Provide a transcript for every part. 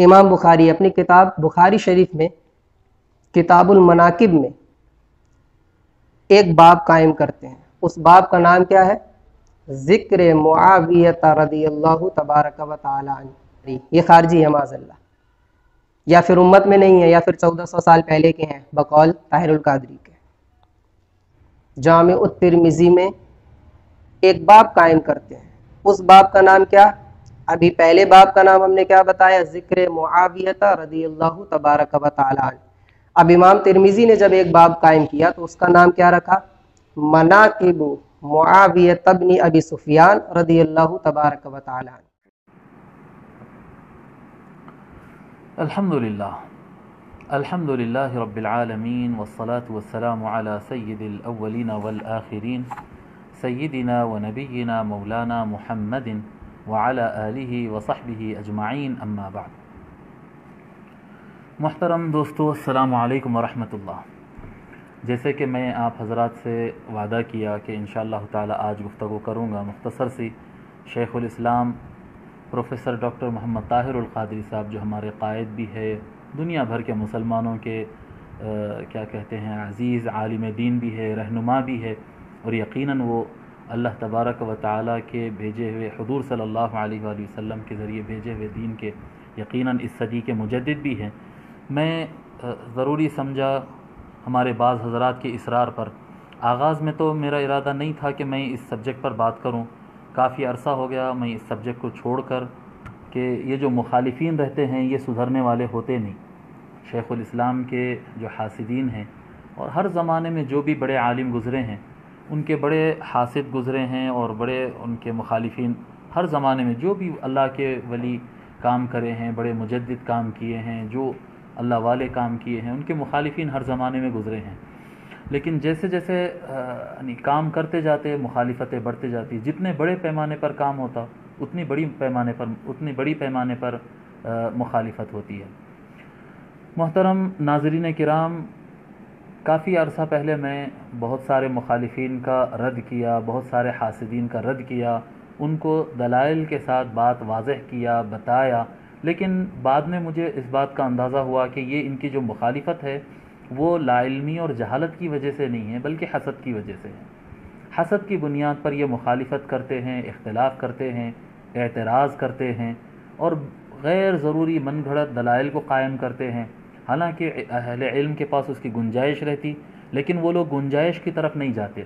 امام بخاری اپنی کتاب بخاری شریف میں کتاب المناقب میں ایک باب قائم کرتے ہیں. اس باب کا نام کیا ہے؟ ذکر معاویہ رضی اللہ تبارک و تعالی عنہ. یہ خارجی ہے معاذ اللہ، یا پھر امت میں نہیں ہے، یا پھر 1400 سال پہلے کے ہیں بقول طاہر القادری کے. جامع الترمذی میں ایک باب قائم کرتے ہیں. اس باب کا نام کیا؟ ابھی پہلے باب کا نام ہم نے کیا بتایا؟ ذکر معاویہ رضی اللہ تبارک و تعالی عنہ. اب امام ترمذی نے جب ایک باب قائم کیا تو اس کا نام کیا رکھا؟ مناقب معاویہ بن ابی سفیان رضی اللہ تبارک و تعالی عنہ. الحمد للہ رب العالمین والصلاة والسلام علی سید الاولین والآخرین سیدنا و نبینا مولانا محمد وعلی آلہ وصحبہ اجمعین، اما بعد. محترم دوستو، السلام علیکم ورحمۃ اللہ. جیسے کہ میں آپ حضرات سے وعدہ کیا کہ انشاءاللہ تعالی آج گفتگو کروں گا مختصر سی شیخ الاسلام پروفیسر ڈاکٹر محمد طاہر القادری صاحب، جو ہمارے قائد بھی ہے، دنیا بھر کے مسلمانوں کے کیا کہتے ہیں عزیز عالم دین بھی ہے، رہنما بھی ہے، اور یقیناً وہ اللہ تبارک و تعالیٰ کے بھیجے ہوئے حضور صلی اللہ علیہ وآلہ وسلم کے ذریعے بھیجے ہوئے دین کے یقیناً اس صدی کے مجدد بھی ہیں. میں ضروری سمجھا ہمارے بعض حضرات کے اصرار پر. آغاز میں تو میرا ارادہ نہیں تھا کہ میں اس سبجیکٹ پر بات کروں. کافی عرصہ ہو گیا میں اس سبجیکٹ کو چھوڑ کر، کہ یہ جو مخالفین رہتے ہیں یہ سدھرنے والے ہوتے نہیں. شیخ الاسلام کے جو حاسدین ہیں، اور ہر زمانے میں جو بھی بڑے عالم گزرے ہیں ان کے بڑے حاسد گزرے ہیں، اور بڑے ان کے مخالفین ہر زمانے میں جو بھی اللہ کے ولی کام کرے ہیں، بڑے مجدد کام کیے ہیں، جو اللہ والے کام کیے ہیں، ان کے مخالفین ہر زمانے میں گزرے ہیں. لیکن جیسے جیسے کام کرتے جاتے مخالفتیں بڑھتے جاتی. جتنے بڑے پیمانے پر کام ہوتا اتنی بڑی پیمانے پر مخالفت ہوتی ہے. محترم ناظرین کرام، کافی عرصہ پہلے میں بہت سارے مخالفین کا رد کیا، بہت سارے حاسدین کا رد کیا، ان کو دلائل کے ساتھ بات واضح کیا، بتایا. لیکن بعد میں مجھے اس بات کا اندازہ ہوا کہ یہ ان کی جو مخالفت ہے وہ لا علمی اور جہالت کی وجہ سے نہیں ہے، بلکہ حسد کی وجہ سے ہے. حسد کی بنیاد پر یہ مخالفت کرتے ہیں، اختلاف کرتے ہیں، اعتراض کرتے ہیں، اور غیر ضروری من گھڑت دلائل کو قائم کرتے ہیں. حالانکہ اہل علم کے پاس اس کی گنجائش رہتی، لیکن وہ لوگ گنجائش کی طرف نہیں جاتے،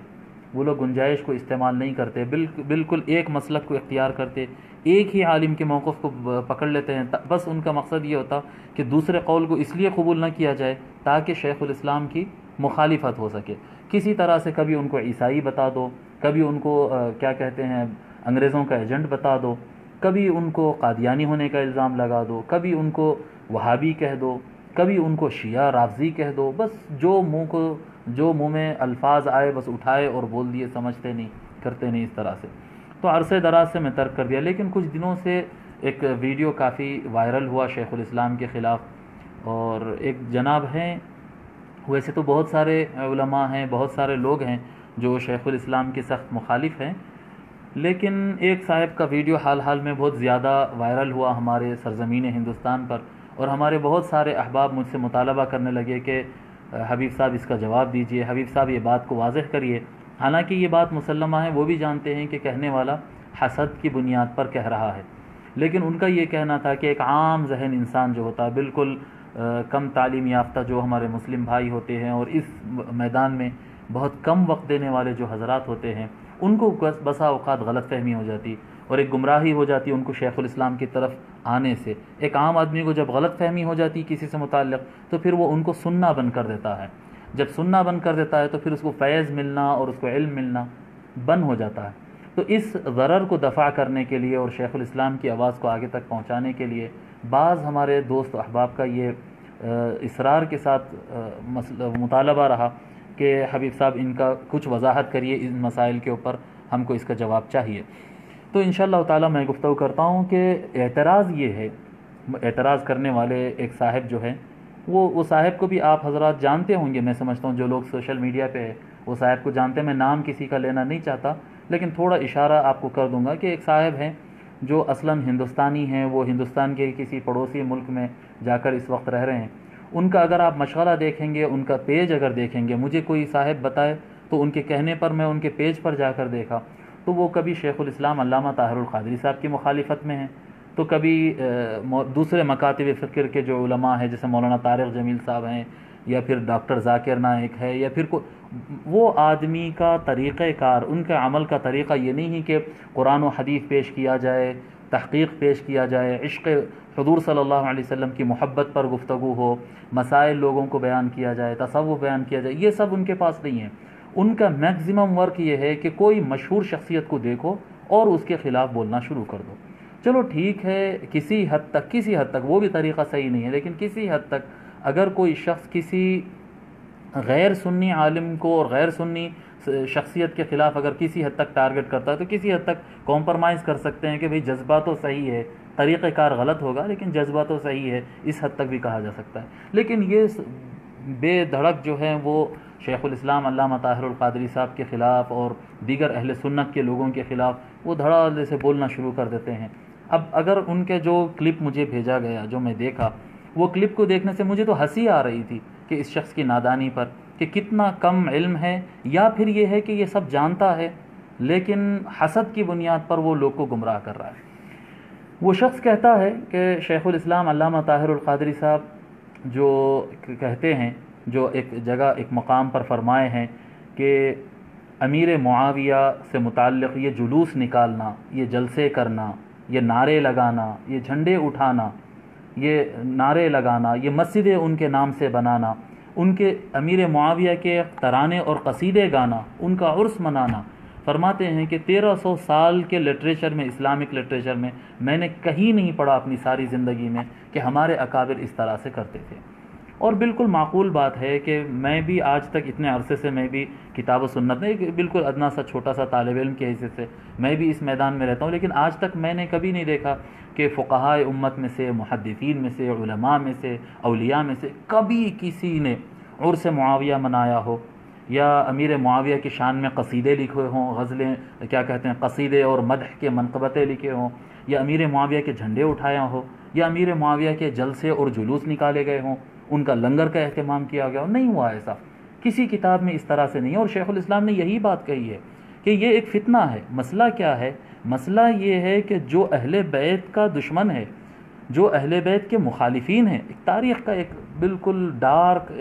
وہ لوگ گنجائش کو استعمال نہیں کرتے، بالکل ایک مسلک کو اختیار کرتے، ایک ہی عالم کے موقف کو پکڑ لیتے ہیں. بس ان کا مقصد یہ ہوتا کہ دوسرے قول کو اس لیے قبول نہ کیا جائے تاکہ شیخ الاسلام کی مخالفت ہو سکے. کسی طرح سے کبھی ان کو عیسائی بتا دو، کبھی ان کو کیا کہتے ہیں انگریزوں کا ایجنٹ بتا دو، کبھی ان کو قادیانی ہونے کا الزام لگا دو، کبھی ان کو وہابی کہہ دو، کبھی ان کو شیعہ رافضی کہہ دو. بس جو منہ میں الفاظ آئے بس اٹھائے اور بول دیے، سمجھتے نہیں، کرتے نہیں اس طرح سے. تو عرصے دراز سے میں ترک کر دیا. لیکن کچھ دنوں سے ایک ویڈیو کافی وائرل ہوا شیخ الاسلام کے خلاف، اور ایک جناب ہیں، ویسے تو بہت سارے علماء ہیں، بہت سارے لوگ ہیں جو شیخ الاسلام کے سخت مخالف ہیں، لیکن ایک صاحب کا ویڈیو حال میں بہت زیادہ وائرل ہوا ہمارے سرزمین ہندوستان پر، اور ہمارے بہت سارے احباب مجھ سے مطالبہ کرنے لگے کہ حبیب صاحب اس کا جواب دیجئے، حبیب صاحب یہ بات کو واضح کریے. حالانکہ یہ بات مسلمہ ہے، وہ بھی جانتے ہیں کہ کہنے والا حسد کی بنیاد پر کہہ رہا ہے. لیکن ان کا یہ کہنا تھا کہ ایک عام ذہن انسان جو ہوتا ہے، بالکل کم تعلیم یافتہ جو ہمارے مسلم بھائی ہوتے ہیں، اور اس میدان میں بہت کم وقت دینے والے جو حضرات ہوتے ہیں، ان کو بسا اوقات غلط فہمی ہو جاتی اور ایک گمراہی ہو جاتی ان کو شیخ الاسلام کی طرف آنے سے. ایک عام آدمی کو جب غلط فہمی ہو جاتی کسی سے متعلق تو پھر وہ ان کو سننا بند کر دیتا ہے. جب سننا بند کر دیتا ہے تو پھر اس کو فیض ملنا اور اس کو علم ملنا بند ہو جاتا ہے. تو اس ضرر کو دفع کرنے کے لیے اور شیخ الاسلام کی آواز کو آگے تک پہنچانے کے لیے بعض ہمارے دوست و احباب کا یہ اصرار کے ساتھ مطالبہ رہا کہ حبیب صاحب ان کا کچھ وضاحت کریے ان مسائل کے اوپر، ہم کو اس کا جواب چاہیے. تو انشاءاللہ تعالی میں گفتگو کرتا ہوں کہ اعتراض یہ ہے، اعتراض کرنے والے ایک صاحب جو ہے، وہ صاحب کو بھی آپ حضرات جانتے ہوں گے، میں سمجھتا ہوں جو لوگ سوشل میڈیا پہ ہے وہ صاحب کو جانتے ہیں. میں نام کسی کا لینا نہیں چاہتا، لیکن تھوڑا اشارہ آپ کو کر دوں گا کہ ایک صاحب ہیں جو اصلاً ہندوستانی ہیں، وہ ہندوستان کے کسی پڑوسی ملک میں جا کر اس وقت رہ رہے ہیں، ان کا اگر آپ مشغلہ دیکھیں گے، ان کا پیج اگر دیکھیں گے، مجھے کوئی صاحب بتائے تو ان کے کہنے پر میں ان کے پیج پر جا کر دیکھا تو وہ کبھی شیخ الاسلام علامہ طاہر القادری صاحب کی مخالفت میں ہیں، تو کبھی دوسرے مکاتب فکر کے جو علماء ہیں جیسے مولانا طارق جمیل صاحب ہیں، یا پھر ڈاکٹر ذاکر نائک ہے، یا پھر وہ آدمی کا طریقہ کار، ان کے عمل کا طریقہ یہ نہیں کہ قرآن و حدیث پیش کیا جائے، تحقیق پیش کیا جائے، عشق حضور صلی اللہ علیہ وسلم کی محبت پر گفتگو ہو، مسائل لوگوں کو بیان کیا جائے، تصوف بیان کیا جائے، یہ سب ان کے پاس نہیں ہے۔ ان کا میکزیمم ورک یہ ہے کہ کوئی مشہور شخصیت کو دیکھو اور اس کے خلاف بولنا شروع کر دو۔ چلو ٹھیک ہے، کسی حد تک وہ بھی طریقہ صحیح نہیں ہے، لیکن کسی حد تک اگر کوئی شخص کسی غیر سنی عالم کو اور غیر سنی شخصیت کے خلاف اگر کسی حد تک ٹارگٹ کرتا ہے تو کسی حد تک کمپرمائز کر سکتے ہیں کہ بھئی جذبہ تو صحیح ہے، طریقہ کار غلط ہوگا لیکن جذبہ تو صحیح ہے، اس حد تک بھی کہا جا سکتا ہے۔ لیکن یہ بے دھڑک جو ہیں وہ شیخ الاسلام علامہ طاہر القادری صاحب کے خلاف اور دیگر اہل سنت کے لوگوں کے خلاف وہ دھڑالے سے بولنا شروع کر دیتے ہیں۔ اب اگر ان کے جو کلپ مجھے بھیجا گیا، جو میں دیکھا، وہ کلپ کو دیکھنے سے مجھے تو ہنسی آ رہی تھی کہ اس شخص کی نادانی پر کہ کتنا کم علم ہے، یا پھر یہ ہے کہ یہ سب جانتا ہے لیکن حسد کی بنیاد پر وہ لوگ کو گمراہ کر رہا ہے۔ وہ شخص کہتا ہے کہ شیخ الاسلام علامہ طاہر القادری صاحب جو کہتے ہیں، جو ایک جگہ ایک مقام پر فرمائے ہیں کہ امیر معاویہ سے متعلق یہ جلوس نکالنا، یہ جلسے کرنا، یہ نعرے لگانا، یہ جھنڈے اٹھانا، یہ نعرے لگانا، یہ مسجدیں ان کے نام سے بنانا، ان کے امیر معاویہ کے ترانے اور قصیدے گانا، ان کا عرس منانا، فرماتے ہیں کہ 1300 سال کے لٹریچر میں، اسلامک لٹریچر میں نے کہیں نہیں پڑھا اپنی ساری زندگی میں کہ ہمارے اکابر اس طرح سے کرتے تھے۔ اور بالکل معقول بات ہے کہ میں بھی آج تک اتنے عرصے سے میں بھی کتاب و سنت میں ایک بالکل ادنا سا چھوٹا سا طالب علم کے حیثیت سے میں بھی اس میدان میں رہتا ہوں، لیکن آج تک میں نے کبھی نہیں دیکھا کہ فقہائے امت میں سے، محدثین میں سے، علماء میں سے، اولیاء میں سے کبھی کسی نے عرس معاویہ منایا ہو، یا امیر معاویہ کی شان میں قصیدے لکھے ہوں، غزلیں کیا کہتے ہیں، قصیدے اور مدح کے منقبتیں لکھے ہوں، یا امیر معاویہ کے جھنڈے اٹھایا ہو، یا امیر معاویہ کے جلسے اور جلوس نکالے گئے ہوں، ان کا لنگر کا اہتمام کیا گیا ہو۔ نہیں ہوا ایسا، کسی کتاب میں اس طرح سے نہیں ہے۔ اور شیخ الاسلام نے یہی بات کہی ہے کہ یہ ایک فتنہ ہے۔ مسئلہ کیا ہے؟ مسئلہ یہ ہے کہ جو اہل بیت کا دشمن ہے، جو اہل بیت کے مخالفین ہیں، ایک تاریخ کا ایک بالکل ڈارک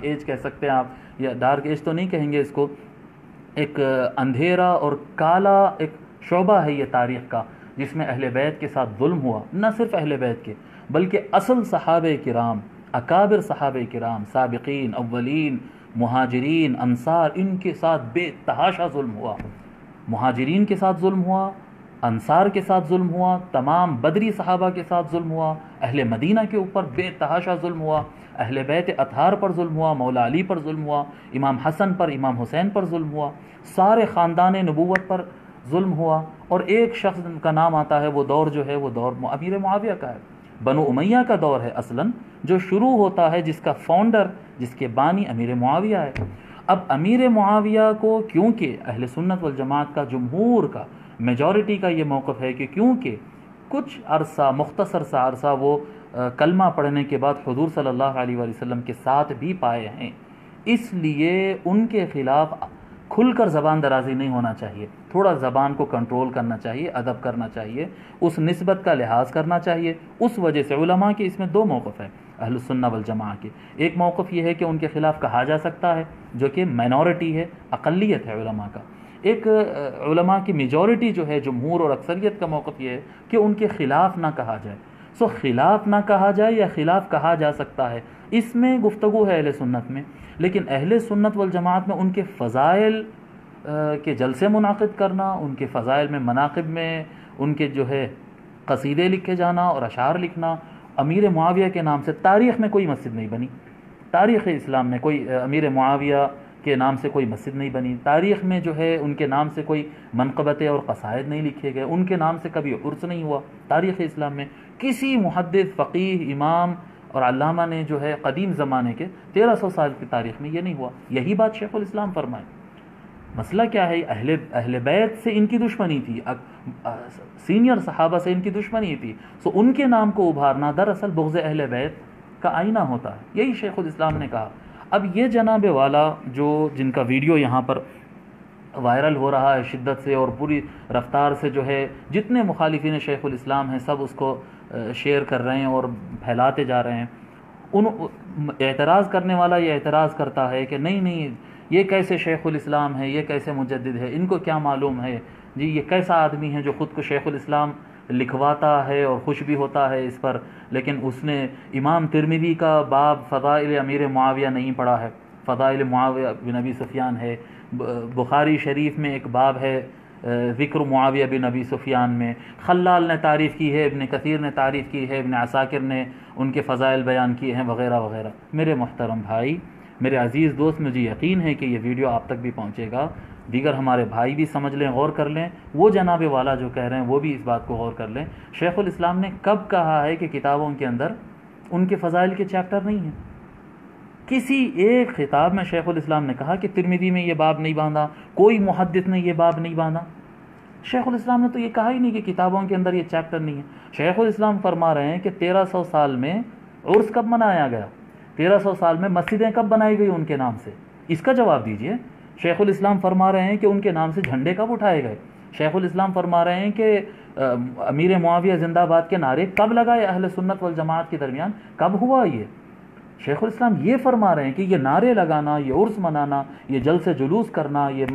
ایج کہہ سکتے ہیں آپ، یا ڈارک ایج تو نہیں کہیں گے اس کو، ایک اندھیرا اور کالا ایک شعبہ ہے یہ تاریخ کا، جس میں اہل بیت کے ساتھ ظلم ہوا، نہ صرف اہل بیت کے بلکہ اصل صحابہ کرام، اکابر صحابہ کرام، سابقین، اولین، مہاجرین، انصار، ان کے ساتھ بے تحاشا ظلم ہوا۔ مہاجرین کے ساتھ ظلم ہوا، انصار کے ساتھ ظلم ہوا، تمام بدری صحابہ کے ساتھ ظلم ہوا، اہل مدینہ کے اوپر بے تحاشا ظلم ہوا، اہل بیت اطہار پر ظلم ہوا، مولا علی پر ظلم ہوا، امام حسن پر، امام حسین پر ظلم ہوا، سارے خاندان نبوت پر ظلم ہوا۔ اور ایک شخص کا نام آتا ہے، وہ دور جو ہے وہ دور امیر معاویہ کا ہے، بنو امیہ کا دور ہے اصلاً، جو شروع ہوتا ہے، جس کا فاؤنڈر، جس کے بانی امیر معاویہ ہے۔ اب امیر معاویہ کو کیونکہ اہل سنت والجماعت کا، جمہور کا، میجورٹی کا یہ موقف ہے کہ کیونکہ کچھ عرصہ، مختصر سا عرصہ وہ کلمہ پڑھنے کے بعد حضور صلی اللہ علیہ وآلہ وسلم کے ساتھ بھی پائے ہیں، اس لیے ان کے خلاف کھل کر زبان درازی نہیں ہونا چاہیے، تھوڑا زبان کو کنٹرول کرنا چاہیے، ادب کرنا چاہیے، اس نسبت کا لحاظ کرنا چاہیے۔ اس وجہ سے علماء کے اس میں دو موقف ہیں اہل السنہ والجماعہ کے۔ ایک موقف یہ ہے کہ ان کے خلاف کہا جا سکتا ہے، جو کہ مائنورٹی ہے، اقلیت ہے علماء کا۔ ایک علماء کی میجورٹی جو ہے، جمہور اور اکثریت کا موقف یہ ہے کہ ان کے خلاف نہ کہا جائے۔ خلاف نہ کہا جائے یا خلاف کہا جا سکتا ہے، اس میں گفتگو ہے اہل سنت میں، لیکن اہل سنت والجماعت میں ان کے فضائل کے جلسے منعقد کرنا، ان کے فضائل میں، مناقب میں ان کے جو ہے قصیدے لکھے جانا اور اشعار لکھنا، امیر معاویہ کے نام سے تاریخ میں کوئی مسجد نہیں بنی، تاریخ اسلام میں کوئی امیر معاویہ کے نام سے کوئی مسجد نہیں بنی، تاریخ میں جو ہے ان کے نام سے کوئی منقبتیں اور قصائد نہیں لکھے گئے، ان کے نام سے کبھی عرس نہیں ہوا تاریخ اسلام میں۔ کسی محدث، فقیہ، امام اور علامہ نے جو ہے قدیم زمانے کے 1300 سال کی تاریخ میں یہ نہیں ہوا۔ یہی بات شیخ الاسلام فرمائے۔ مسئلہ کیا ہے؟ اہل بیت سے ان کی دشمنی تھی، سینئر صحابہ سے ان کی دشمنی تھی، سو ان کے نام کو ابھارنا دراصل بغض اہل بیت کا آئینہ ہوتا ہے، یہی شیخ الاسلام نے کہا۔ اب یہ جناب والا جن کا ویڈیو یہاں پر وائرل ہو رہا ہے شدت سے اور پوری رفتار سے، جو ہے جتنے مخالفین شیخ الاسلام ہیں سب اس کو شیئر کر رہے ہیں اور پھیلاتے جا رہے ہیں۔ اعتراض کرنے والا یہ اعتراض کرتا ہے کہ نہیں یہ کیسے شیخ الاسلام ہے، یہ کیسے مجدد ہے، ان کو کیا معلوم ہے جی، یہ کیسا آدمی ہے جو خود کو شیخ الاسلام لکھواتا ہے اور خوش بھی ہوتا ہے اس پر، لیکن اس نے امام ترمذی کا باب فضائل امیر معاویہ نہیں پڑھا ہے، فضائل معاویہ بن ابی سفیان ہے، بخاری شریف میں ایک باب ہے ذکر معاویہ بن ابی سفیان میں، خلال نے تعریف کی ہے، ابن کثیر نے تعریف کی ہے، ابن عساکر نے ان کے فضائل بیان کیے ہیں وغیرہ وغیرہ۔ میرے محترم بھائی، میرے عزیز دوست، مجھے یقین ہے کہ یہ ویڈیو آپ تک بھی پہنچے گا، دیگر ہمارے بھائی بھی سمجھ لیں، غور کر لیں، وہ جناب والا جو کہہ رہے ہیں وہ بھی اس بات کو غور کر لیں۔ شیخ الاسلام نے کب کہا ہے کہ کتابوں کے اندر ان کے فضائل کے چیپٹر نہیں ہیں؟ کسی ایک خطاب میں شیخ الاسلام نے کہا کہ ترمذی میں یہ باب نہیں باندھا، کوئی محدث نے یہ باب نہیں باندھا؟ شیخ الاسلام نے تو یہ کہا ہی نہیں کہ کتابوں کے اندر یہ چیپٹر نہیں ہے۔ شیخ الاسلام فرما رہے ہیں کہ 1300 سال میں عرس کب منایا گیا، 1300 سال میں مسجدیں کب بنائی گئی ان کے نام سے، اس کا جواب دیجئے۔ شیخ الاسلام فرما رہے ہیں کہ ان کے نام سے جھنڈے کب اٹھائے گئے، شیخ الاسلام فرما رہے ہیں کہ امیر معاویہ زندہ باد کے نعرے کب لگائے اہل سنت والجماعت کے درمیان، کب ہوا یہ؟ شیخ الاسلام یہ فرما رہے ہیں کہ یہ نعرے لگانا، یہ عرس منانا، یہ جلسے جلوس کرنا، یہ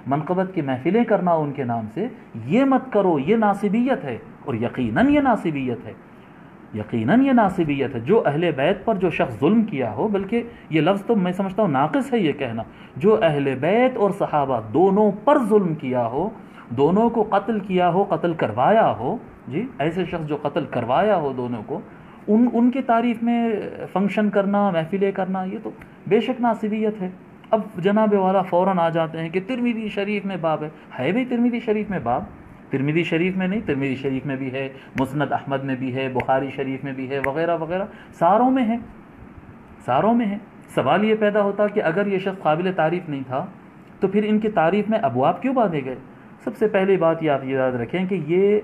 منقبت کی محفلیں کرنا ان کے نام سے، یہ مت کرو، یہ ناصبیت ہے، اور یقیناً یہ ناصبیت ہے، یقیناً یہ ناصبیت ہے۔ جو اہل بیت پر جو شخص ظلم کیا ہو، بلکہ یہ لفظ تو میں سمجھتا ہوں ناقص ہے یہ کہنا، جو اہل بیت اور صحابہ دونوں پر ظلم کیا ہو، دونوں کو قتل کیا ہو، قتل کروایا ہو، جی ایسے شخص جو قتل کروایا ہو دونوں کو، ان کی تعریف میں فنکشن کرنا، محفلیں کرنا، یہ تو بے شک ناصبیت ہے۔ اب جناب والا فوراً آ جاتے ہیں کہ ترمذی شریف میں باب ہے بھائی ترمذی شریف میں باب، ترمذی شریف میں نہیں، ترمذی شریف میں بھی ہے، مسند احمد میں بھی ہے، بخاری شریف میں بھی ہے، وغیرہ وغیرہ، ساروں میں ہے، ساروں میں ہے۔ سوال یہ پیدا ہوتا کہ اگر یہ شخص قابل تعریف نہیں تھا تو پھر ان کی تعریف میں ابواب کیوں باندھے گئے؟ سب سے پہلی بات یہ آپ یاد رکھیں کہ یہ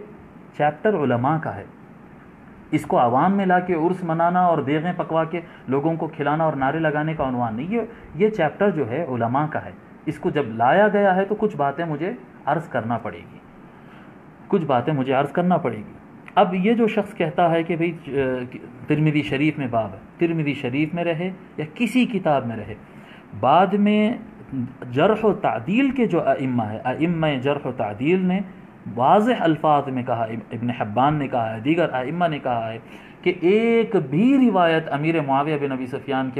چیپٹر علماء کا ہے، اس کو عوام میں لا کے عرس منانا اور دیغیں پکوا کے لوگوں کو کھلانا اور نعرے لگانے کا عنوان نہیں، یہ چیپٹر جو ہے علماء کا ہے۔ اس کو جب لایا گیا ہے تو کچھ باتیں مجھے عرض کرنا پڑے گی، کچھ باتیں مجھے عرض کرنا پڑے گی۔ اب یہ جو شخص کہتا ہے کہ بھئی ترمذی شریف میں باب ہے، ترمذی شریف میں رہے یا کسی کتاب میں رہے، بعد میں جرح و تعدیل کے جو ائمہ ہے، ائمہ جرح و تعدیل نے واضح الفاظ میں کہا، ابن حبان نے کہا ہے، دیگر ائمہ نے کہا ہے کہ ایک بھی روایت امیر معاویہ بن ابی سفیان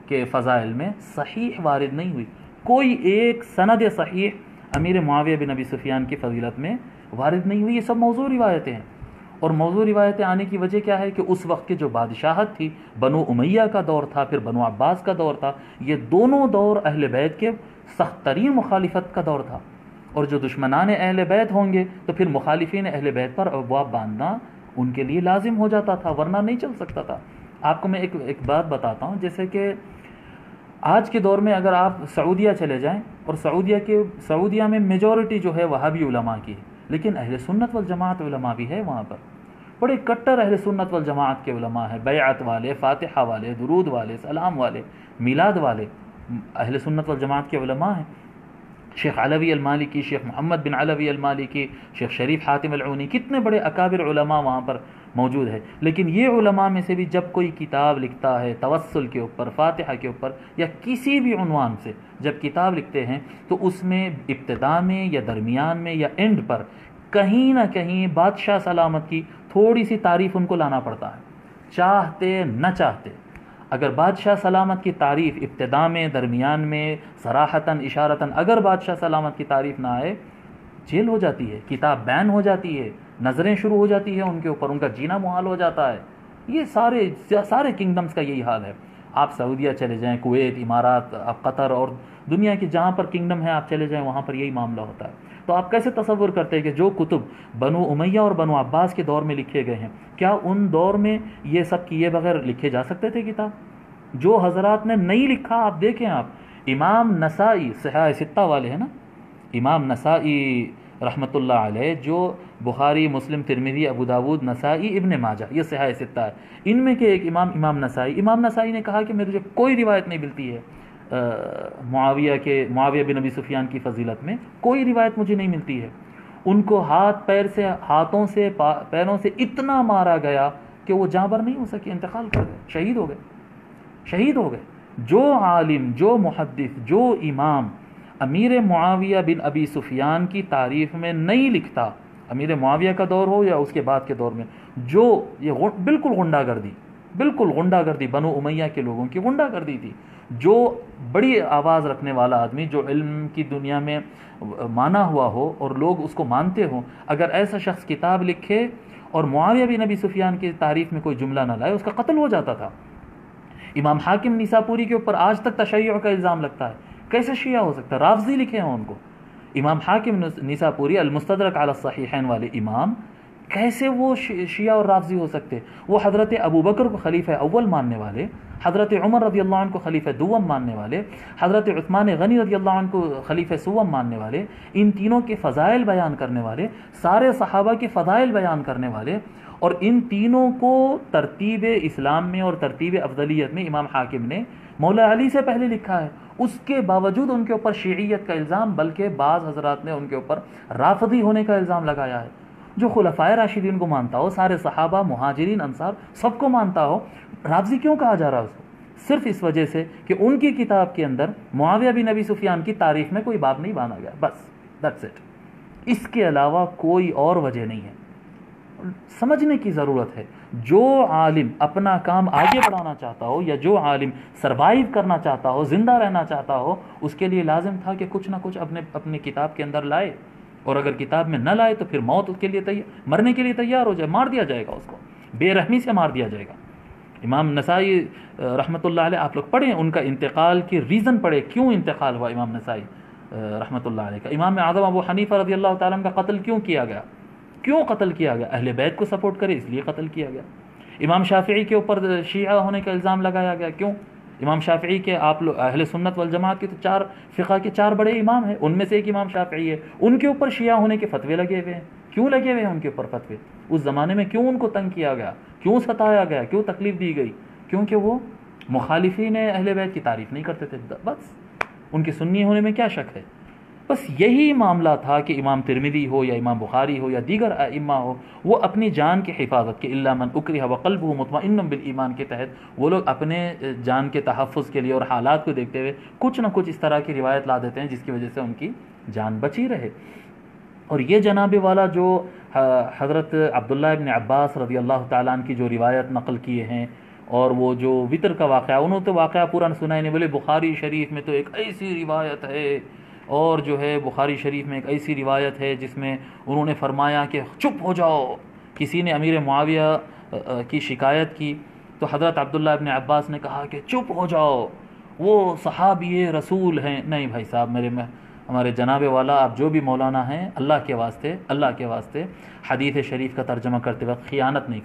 کے فضائل میں صحیح وارد نہیں ہوئی، کوئی ایک سند صحیح امیر معاویہ بن ابی سفیان کی فضیلت میں وارد نہیں ہوئی، یہ سب موضوع روایتیں ہیں۔ اور موضوع روایتیں آنے کی وجہ کیا ہے کہ اس وقت کے جو بادشاہت تھی، بنو امیہ کا دور تھا، پھر بنو عباس کا دور تھا، یہ دونوں دور اہل بیت کے سخت ترین مخالفت کا دور تھا، اور جو دشمنان اہل بیت ہوں گے تو پھر مخالفین اہل بیت پر ابواب باندھنا ان کے لیے لازم ہو جاتا تھا، ورنہ نہیں چل سکتا تھا۔ آپ کو میں ایک بات بتاتا ہوں، جیسے کہ آج کے دور میں اگر آپ سعودیہ چلے جائیں، اور سعودیہ میں میجورٹی جو ہے وہابی علماء کی ہے، لیکن اہل سنت والجماعت علماء بھی ہے وہاں پر، بڑے کٹر اہل سنت والجماعت کے علماء ہیں، بیعت والے، فاتحہ والے، درود والے، سلام والے، میلاد والے، اہل سنت والجماعت کے علماء ہیں۔ شیخ علوی المالکی، شیخ محمد بن علوی المالکی، شیخ شریف حاتم العونی، کتنے بڑے اکابر علماء وہاں پر موجود ہے۔ لیکن یہ علماء میں سے بھی جب کوئی کتاب لکھتا ہے توسل کے اوپر، فاتحہ کے اوپر، یا کسی بھی عنوان سے جب کتاب لکھتے ہیں تو اس میں ابتدا میں یا درمیان میں یا اینڈ پر کہیں نہ کہیں بادشاہ سلامت کی تھوڑی سی تعریف ان کو لانا پڑتا ہے، چاہتے نہ چاہتے۔ اگر بادشاہ سلامت کی تعریف ابتدا میں، درمیان میں، صراحتاً اشارتاً اگر بادشاہ سلامت کی تعریف نہ آئے، جیل ہو جاتی ہے، کتاب بین ہو جاتی ہے، نظریں شروع ہو جاتی ہیں ان کے اوپر، ان کا جینا محال ہو جاتا ہے۔ یہ سارے کنگڈمز کا یہی حال ہے۔ آپ سعودیہ چلے جائیں، کویت، امارات، آپ قطر اور دنیا کی جہاں پر کنگڈم ہے آپ چلے جائیں، وہاں پر یہی معاملہ ہوتا ہے۔ تو آپ کیسے تصور کرتے ہیں کہ جو کتب بنو امیہ اور بنو عباس کے دور میں لکھے گئے ہیں، کیا ان دور میں یہ سب کیے بغیر لکھے جا سکتے تھے کتاب؟ جو حضرات نے نہیں لکھا، آپ دیکھیں، آپ امام نسائی صحیح ستہ والے ہیں نا، امام نسائی رحمۃ اللہ علیہ، جو بخاری، مسلم، ترمذی، ابو داود، نسائی، ابن ماجہ، یہ صحاح ستہ ہے، ان میں کے ایک امام نسائی نے کہا کہ مجھے کوئی روایت نہیں ملتی ہے معاویہ بن ابی سفیان کی فضیلت میں، کوئی روایت مجھے نہیں ملتی ہے۔ ان کو ہاتھوں سے پیروں سے اتنا مارا گیا کہ وہ جاں بر نہیں ہو سکے، انتقال کر گئے، شہید ہو گئے۔ جو عالم، جو محدث، جو امام امیر معاویہ بن ابی سفیان کی تعریف میں نہیں لکھتا، امیر معاویہ کا دور ہو یا اس کے بعد کے دور میں، جو یہ بالکل غنڈہ گردی بنو امیہ کے لوگوں کی غنڈہ گردی تھی، جو بڑی آواز رکھنے والا آدمی، جو علم کی دنیا میں مانا ہوا ہو اور لوگ اس کو مانتے ہوں، اگر ایسا شخص کتاب لکھے اور معاویہ بن ابی سفیان کی تعریف میں کوئی جملہ نہ لائے، اس کا قتل ہو جاتا تھا۔ امام حاکم نیساپوری کے اوپر آج تک تشیع کا الزام لگتا ہے، کیسے شیعہ ہو سکتا ہے؟ رافضی لکھے ہیں ان کو۔ امام حاکم نیساپوری المستدرک علی الصحیحین والے امام، کیسے وہ شیعہ اور رافضی ہو سکتے؟ وہ حضرت ابو بکر کو خلیفہ اول ماننے والے، حضرت عمر رضی اللہ عنہ کو خلیفہ دوم ماننے والے، حضرت عثمان غنی رضی اللہ عنہ کو خلیفہ سوم ماننے والے، ان تینوں کے فضائل بیان کرنے والے، سارے صحابہ کے فضائل بیان کرنے والے، اور ان تینوں کو ترتیب اسلام میں اور ترتیب افضلیت میں امام حاکم نے مولا علی سے پہلے لکھا ہے۔ اس کے باوجود ان کے اوپر شیعیت کا الزام، بلکہ بعض حضرات نے ان کے اوپر رافضی ہونے کا الزام لگایا ہے۔ جو خلفائے راشدین کو مانتا ہو، سارے صحابہ، مہاجرین، انصار، سب کو مانتا ہو، رافضی کیوں کہا جا رہا ہے اس کو؟ صرف اس وجہ سے کہ ان کی کتاب کے اندر معاویہ بن ابی سفیان کی تاریخ میں کوئی باب نہیں باندھا گیا، بس دیٹس اٹ۔ اس کے علاوہ کوئی اور وجہ نہیں ہے۔ سمجھنے کی ضرورت ہے، جو عالم اپنا کام آگے بڑھانا چاہتا ہو، یا جو عالم سروائیو کرنا چاہتا ہو، زندہ رہنا چاہتا ہو، اس کے لیے لازم تھا کہ کچھ نہ کچھ اپنی کتاب کے اندر لائے، اور اگر کتاب میں نہ لائے تو پھر موت اس کے لیے مرنے کے لیے تیار ہو جائے، مار دیا جائے گا، اس کو بے رحمی سے مار دیا جائے گا۔ امام نسائی رحمۃ اللہ علیہ، آپ لوگ پڑھیں ان کا انتقال کی ریزن پڑھیں، کیوں انتقال ہوا امام نسائی رحمۃ اللہ علیہ کا۔ امام اعظم ابو حنیفہ رضی اللہ تعالیٰ عنہ کا قتل کیوں کیا گیا؟ اہل بیت کو سپورٹ کرے اس لیے قتل کیا گیا۔ امام شافعی کے اوپر شیعہ ہونے کا الزام لگایا گیا، کیوں؟ امام شافعی کے، آپ لوگ اہل سنت والجماعت کے تو 4 فقہ کے 4 بڑے امام ہیں، ان میں سے ایک امام شافعی ہے، ان کے اوپر شیعہ ہونے کے فتوے لگے ہوئے ہیں۔ کیوں لگے ہوئے ہیں ان کے اوپر فتوے؟ اس زمانے میں کیوں ان کو تنگ کیا گیا، کیوں ستایا گیا، کیوں تکلیف دی گئی؟ کیونکہ وہ مخالفین اہل بیت کی تعریف نہیں کرتے تھے، بس ان کے سنی ہونے میں کیا شک ہے؟ بس یہی معاملہ تھا کہ امام ترمذی ہو یا امام بخاری ہو یا دیگر ائمہ ہو، وہ اپنی جان کی حفاظت کے الا من اکرہ وقلبہ مطمئن بالایمان کے تحت وہ لوگ اپنے جان کے تحفظ کے لیے اور حالات کو دیکھتے ہوئے کچھ نہ کچھ اس طرح کی روایت لا دیتے ہیں جس کی وجہ سے ان کی جان بچی رہے۔ اور یہ جناب والا جو حضرت عبداللہ ابن عباس رضی اللہ تعالیٰ عنہ کی جو روایت نقل کیے ہیں، اور وہ جو وطر کا واقعہ، انہوں نے تو واقعہ پورا سنا ہی نہیں، بولے بخاری شریف میں تو ایک ایسی روایت ہے، اور جو ہے بخاری شریف میں ایک ایسی روایت ہے جس میں انہوں نے فرمایا کہ چپ ہو جاؤ، کسی نے امیر معاویہ کی شکایت کی تو حضرت عبداللہ ابن عباس نے کہا کہ چپ ہو جاؤ، وہ صحابی رسول ہیں۔ نہیں بھائی صاحب، ہمارے جناب والا، آپ جو بھی مولانا ہیں، اللہ کے واسطے حدیث شریف کا ترجمہ کرتے وقت خیانت نہیں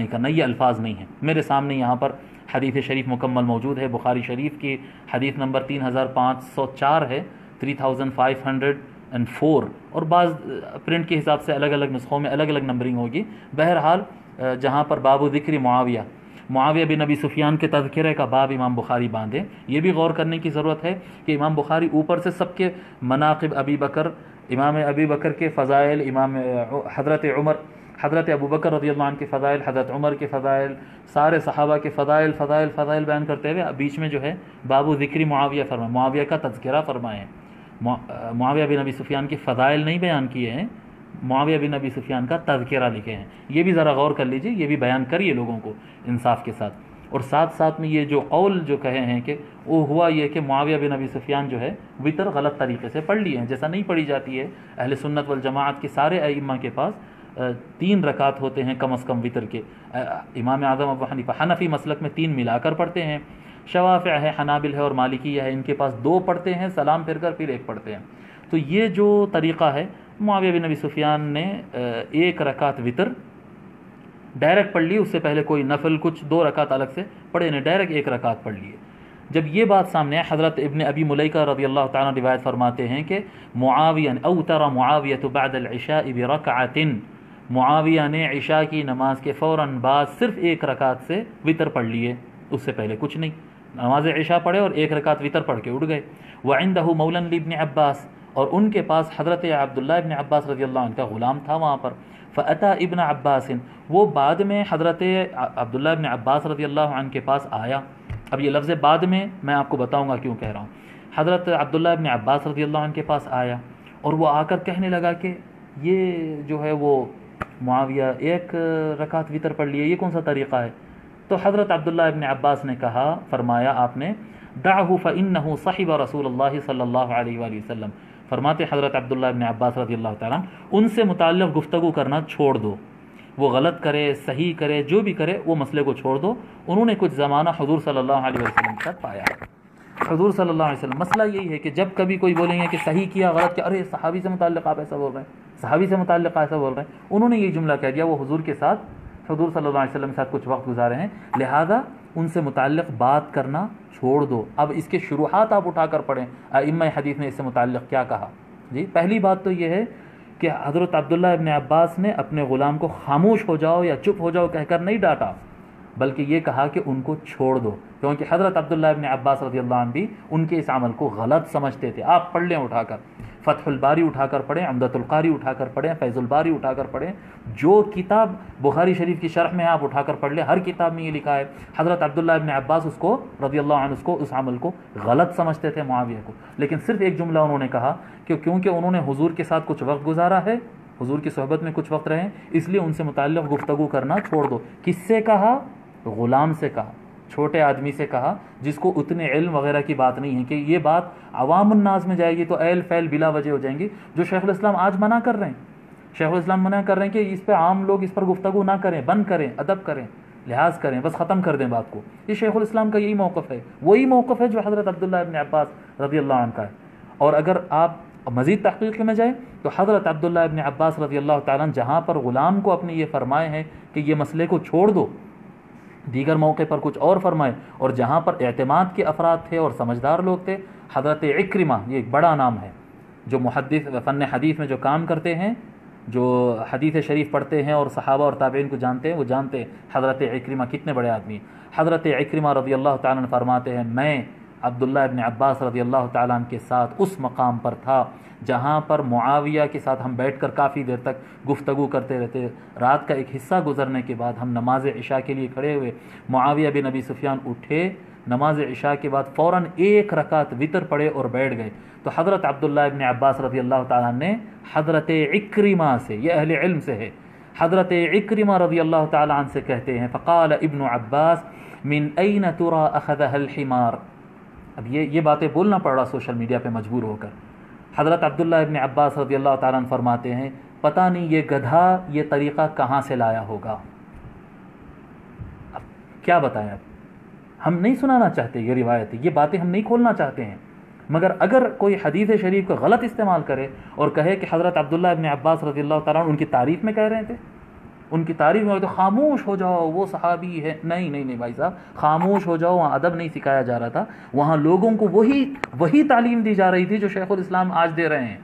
کرنا، یہ الفاظ نہیں ہیں۔ میرے سامنے یہاں پر حدیث شریف مکمل موجود ہے، بخاری شریف کی حدیث نمبر 3504 ہے، 3504، اور بعض پرنٹ کے حساب سے الگ الگ نسخوں میں الگ الگ نمبرنگ ہوگی۔ بہرحال جہاں پر باب ذکر معاویہ بن ابی سفیان کے تذکرے کا باب امام بخاری باندھے، یہ بھی غور کرنے کی ضرورت ہے کہ امام بخاری اوپر سے سب کے مناقب امام ابی بکر کے فضائل، امام حضرت ابو بکر رضی اللہ عنہ کے فضائل، حضرت عمر کے فضائل، سارے صحابہ کے فضائل بیان کرتے ہوئے بیچ میں جو ہے باب ذکر معاویہ کا تذکرہ فرمائے ہیں۔ معاویہ بن ابی سفیان کے فضائل نہیں بیان کیے ہیں، معاویہ بن ابی سفیان کا تذکرہ لکھے ہیں۔ یہ بھی ذرا غور کر لیجئے، یہ بھی بیان کریے لوگوں کو انصاف کے ساتھ، اور ساتھ میں یہ جو قول جو کہے ہیں کہ وہ ہوا یہ کہ معاویہ بن ابی سفیان جو ہے وطر غلط طریقے سے پڑھ لیے ہیں، جیسا نہیں پڑھی جاتی ہے۔ اہل سنت والجماعت کے سارے ائمہ کے پاس 3 رکعت ہوتے ہیں کم از کم وطر کے۔ امام اعظم ابو حنیفہ حنفی مسلک میں 3 ملا کر پڑھتے ہیں، شوافع ہے، حنابل ہے اور مالکیہ ہے، ان کے پاس 2 پڑھتے ہیں، سلام پھر کر پھر 1 پڑھتے ہیں۔ تو یہ جو طریقہ ہے، معاویہ بن ابی سفیان نے 1 رکعت وطر ڈائریکٹ پڑھ لی، اس سے پہلے کوئی نفل کچھ 2 رکعت الگ سے پڑھے نہیں، ڈائریکٹ 1 رکعت پڑھ لیے۔ جب یہ بات سامنے ہے، حضرت ابن ابی ملیکہ رضی اللہ تعالیٰ روایت فرماتے ہیں کہ معاویہ اوتر معاویہ بعد العشاء برکعۃ، معاویہ نے عشاء کی نماز کے فوراً بعد صرف ایک رکعت سے وطر پڑھ لیے، اس سے پہلے کچھ نہیں، نماز عشاء پڑھے اور ایک رکعت وطر پڑھ کے اٹھ گئے۔ وعندہ مولا لابن عباس، اور ان کے پاس حضرت عبداللہ ابن عباس رضی اللہ عنہ کا غلام تھا وہاں پر۔ فأتا ابن عباس، وہ بعد میں حضرت عبداللہ ابن عباس رضی اللہ عنہ کے پاس آیا۔ اب یہ لفظ بعد میں آپ کو بتاؤں گا کیوں کہہ رہا ہوں۔ حضرت عبداللہ ابن عباس رضی اللہ عنہ کے پاس آیا اور وہ آ کر کہنے لگا کہ یہ جو ہے وہ معاویہ ایک رکعت وطر پڑھ لیے، یہ کون سا طریقہ ہے؟ تو حضرت عبداللہ ابن عباس نے کہا، فرمایا آپ نے، دعہ فإنہ صحب رسول اللہ صلی اللہ علیہ وآلہ وسلم، فرماتے حضرت عبداللہ ابن عباس رضی اللہ تعالیٰ ان سے متعلق گفتگو کرنا چھوڑ دو، وہ غلط کرے صحیح کرے جو بھی کرے وہ مسئلے کو چھوڑ دو، انہوں نے کچھ زمانہ حضور صلی اللہ علیہ وسلم تک پایا ہے۔ حضور صلی اللہ علیہ وسلم، مسئلہ یہی ہے کہ جب کبھی کوئی بولیں گے کہ صحیح کیا غلط کیا، ارے صحابی سے متعلق آپ ایسا بول رہے ہیں، صحابی سے متعلق ایسا بول رہے ہیں، انہوں نے یہ جملہ کہہ دیا، وہ حضور کے ساتھ، حضور صلی اللہ علیہ وسلم کے ساتھ کچھ وقت گزارے ہیں، لہذا ان سے متعلق بات کرنا چھوڑ دو۔ اب اس کے شروحات آپ اٹھا کر پڑھیں، ائمہ حدیث نے اس سے متعلق کیا کہا۔ جی پہلی بات تو یہ ہے کہ حضرت عبداللہ ابن عباس نے اپنے غلام کو خاموش ہو جاؤ یا چپ ہو جاؤ کہہ کر نہیں ڈانٹا، بلکہ یہ کہا کہ ان کو چھوڑ دو، کیونکہ حضرت عبداللہ ابن عباس رضی اللہ عنہ بھی ان کے اس عمل کو غلط سمجھتے تھے۔ آپ پڑھ لیں اٹھا کر، فتح الباری اٹھا کر پڑھیں، عمدۃ القاری اٹھا کر پڑھیں، فیض الباری اٹھا کر پڑھیں، جو کتاب بخاری شریف کی شرح میں آپ اٹھا کر پڑھ لیں، ہر کتاب میں یہ لکھا ہے حضرت عبداللہ ابن عباس اس کو رضی اللہ عنہ اس عمل کو غلط سمجھتے تھے معاویہ کو، لیکن صرف ایک جملہ انہوں نے کہا کہ کیونکہ انہوں نے حضور کے ساتھ کچھ وقت گزارا ہے، حضور کی صحبت میں کچھ وقت رہے، اس لیے ان سے متعلق گفتگو کرنا چھوڑ دو۔ کس سے کہا؟ غلام سے کہا، چھوٹے آدمی سے کہا جس کو اتنے علم وغیرہ کی بات نہیں ہے کہ یہ بات عوام الناس میں جائے گی تو ایل فیل بلا وجہ ہو جائیں گی، جو شیخ الاسلام آج منع کر رہے ہیں۔ شیخ الاسلام منع کر رہے ہیں کہ اس پہ عام لوگ اس پر گفتگو نہ کریں، بند کریں، ادب کریں، لحاظ کریں، بس ختم کر دیں بات کو۔ یہ شیخ الاسلام کا یہی موقف ہے، وہی موقف ہے جو حضرت عبداللہ ابن عباس رضی اللہ عنہ کا ہے۔ اور اگر آپ مزید تحقیق میں جائیں تو حضرت عبداللہ ابن عباس رضی اللہ تعالیٰ جہاں پر غلام کو اپنے یہ فرمائے ہیں کہ یہ مسئلے کو چھوڑ دو، دیگر موقع پر کچھ اور فرمائے، اور جہاں پر اعتماد کے افراد تھے اور سمجھدار لوگ تھے، حضرت عکرمہ، یہ ایک بڑا نام ہے جو محدث فن حدیث میں جو کام کرتے ہیں، جو حدیث شریف پڑھتے ہیں اور صحابہ اور تابعین کو جانتے ہیں، وہ جانتے ہیں حضرت عکرمہ کتنے بڑے آدمی ہیں۔ حضرت عکرمہ رضی اللہ تعالیٰ عنہ فرماتے ہیں، میں عبداللہ ابن عباس رضی اللہ تعالیٰ عنہ کے ساتھ اس مقام پر تھا جہاں پر معاویہ کے ساتھ ہم بیٹھ کر کافی دیر تک گفتگو کرتے رہتے، رات کا ایک حصہ گزرنے کے بعد ہم نماز عشاء کے لیے کھڑے ہوئے، معاویہ بن ابی سفیان اٹھے، نماز عشاء کے بعد فوراً ایک رکعت وطر پڑھے اور بیٹھ گئے۔ تو حضرت عبداللہ ابن عباس رضی اللہ تعالیٰ نے حضرت عکرمہ سے، یہ اہل علم سے ہے، حضرت عکرمہ رضی اللہ تعالیٰ عنہ سے کہتے ہیں، فقال ابن عباس من این ترى اخذها الحمار۔ اب یہ باتیں بولنا پڑ رہا سوشل میڈیا پہ مجبور ہو کر۔ حضرت عبداللہ ابن عباس رضی اللہ تعالیٰ عنہ فرماتے ہیں، پتہ نہیں یہ گدھا یہ طریقہ کہاں سے لایا ہوگا۔ اب کیا بتائیں، اب ہم نہیں سنانا چاہتے یہ روایت، یہ باتیں ہم نہیں کھولنا چاہتے ہیں، مگر اگر کوئی حدیث شریف کا غلط استعمال کرے اور کہے کہ حضرت عبداللہ ابن عباس رضی اللہ تعالیٰ عنہ ان کی تعریف میں کہہ رہے تھے، ان کی تعریف میں تو خاموش ہو جاؤ وہ صحابی ہے، نہیں بھائی صاحب، خاموش ہو جاؤ، وہاں ادب نہیں سکھایا جا رہا تھا، وہاں لوگوں کو وہی تعلیم دی جا رہی تھی جو شیخ الاسلام آج دے رہے ہیں۔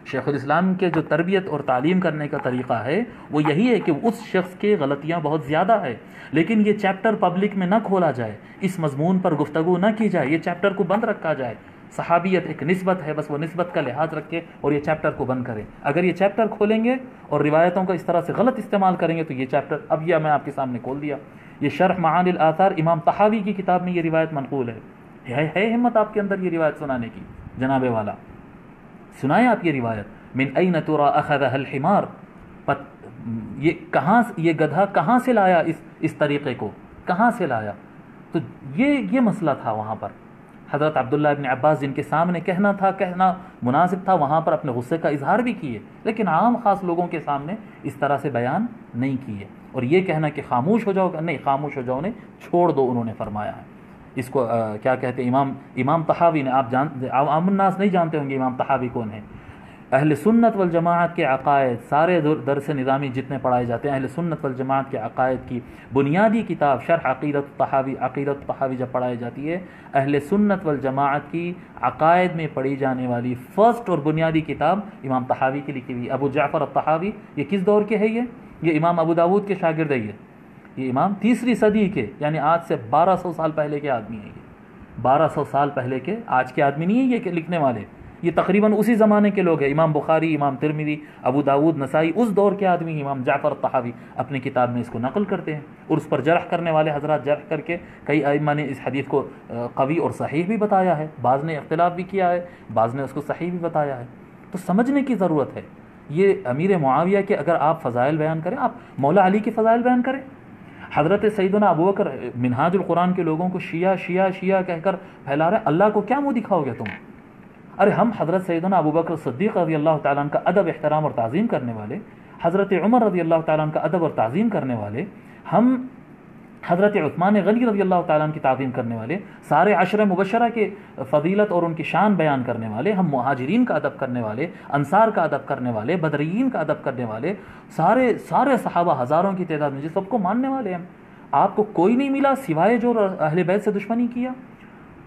شیخ الاسلام کے جو تربیت اور تعلیم کرنے کا طریقہ ہے وہ یہی ہے کہ اس شخص کے غلطیاں بہت زیادہ ہے، لیکن یہ چیپٹر پبلک میں نہ کھولا جائے، اس مضمون پر گفتگو نہ کی جائے، یہ چیپٹر کو بند رکھا جائے۔ صحابیت ایک نسبت ہے، بس وہ نسبت کا لحاظ رکھے اور یہ چیپٹر کو بند کریں۔ اگر یہ چیپٹر کھولیں گے اور روایتوں کا اس طرح سے غلط استعمال کریں گے تو یہ چیپٹر، اب یہ میں آپ کے سامنے کھول دیا، یہ شرح معانی الآثار امام طحاوی کی کتاب میں یہ روایت منقول ہے ہمت آپ کے اندر یہ روایت سنانے کی؟ جناب والا سنائیں آپ یہ روایت، من این ترى اخذها الحمار، یہ گدھا کہاں سے لایا اس طریقے کو، کہاں سے لایا؟ تو یہ مسئلہ تھا وہاں پر۔ حضرت عبداللہ ابن عباس جن کے سامنے کہنا مناسب تھا، وہاں پر اپنے غصے کا اظہار بھی کیے، لیکن عام خاص لوگوں کے سامنے اس طرح سے بیان نہیں کیے۔ اور یہ کہنا کہ خاموش ہو جاؤ، نہیں، خاموش ہو جاؤ نے چھوڑ دو، انہوں نے فرمایا ہے۔ اس کو کیا کہتے ہیں، امام طحاوی نے، آپ عام الناس نہیں جانتے ہوں گے امام طحاوی کون ہے۔ اہل سنت والجماعت کے عقائد سارے درس نظامی جتنے پڑھائے جاتے ہیں، اہل سنت والجماعت کے عقائد کی بنیادی کتاب شرح عقیدۃ الطحاوی جب پڑھائی جاتی ہے، اہل سنت والجماعت کی عقائد میں پڑھی جانے والی فرسٹ اور بنیادی کتاب امام طحاوی کی لکھی ہوئی، ابو جعفر الطحاوی۔ یہ کس دور کے ہے؟ یہ امام ابو داود کے شاگرد ہے، یہ امام تیسری صدی کے، یعنی آج سے 1200 سال پہلے کے آدمی ہیں، یہ 1200 سال پہلے کے، آج کے آدمی نہیں ہے یہ کہ لکھنے والے، یہ تقریباً اسی زمانے کے لوگ ہیں۔ امام بخاری، امام ترمذی، ابو داود، نسائی اس دور کے آدمی ہیں۔ امام جعفر الطحاوی اپنی کتاب میں اس کو نقل کرتے ہیں، اور اس پر جرح کرنے والے حضرات جرح کر کے کئی ائمہ نے اس حدیث کو قوی اور صحیح بھی بتایا ہے، بعض نے اختلاف بھی کیا ہے، بعض نے اس کو صحیح بھی بتایا ہے۔ تو سمجھنے کی ضرورت ہے۔ یہ امیر معاویہ کے اگر آپ فضائل بیان کریں، آپ مولا علی کے فضائل بیان کریں، حضرت سیدنا ابو بکر منہاج القرآن کے لوگوں کو شیعہ شیعہ شیعہ کہہ کر پھیلا رہے، اللہ کو کیا منہ دکھاؤ گے تم؟ ارے ہم حضرت سیدنا ابو بکر صدیق رضی اللہ تعالیٰ عنہ کا ادب، احترام اور تعظیم کرنے والے، حضرت عمر رضی اللہ تعالیٰ عنہ کا ادب اور تعظیم کرنے والے، ہم حضرت عثمان غنی رضی اللہ تعالیٰ عنہ کی تعظیم کرنے والے، سارے عشرہ مبشرہ کے فضیلت اور ان کی شان بیان کرنے والے، ہم مہاجرین کا ادب کرنے والے، انصار کا ادب کرنے والے، بدرین کا ادب کرنے والے، سارے صحابہ ہزاروں کی تعداد میں، جس سب کو ماننے والے ہیں۔ آپ کو کوئی نہیں ملا سوائے جو اہل بیت سے دشمنی کیا،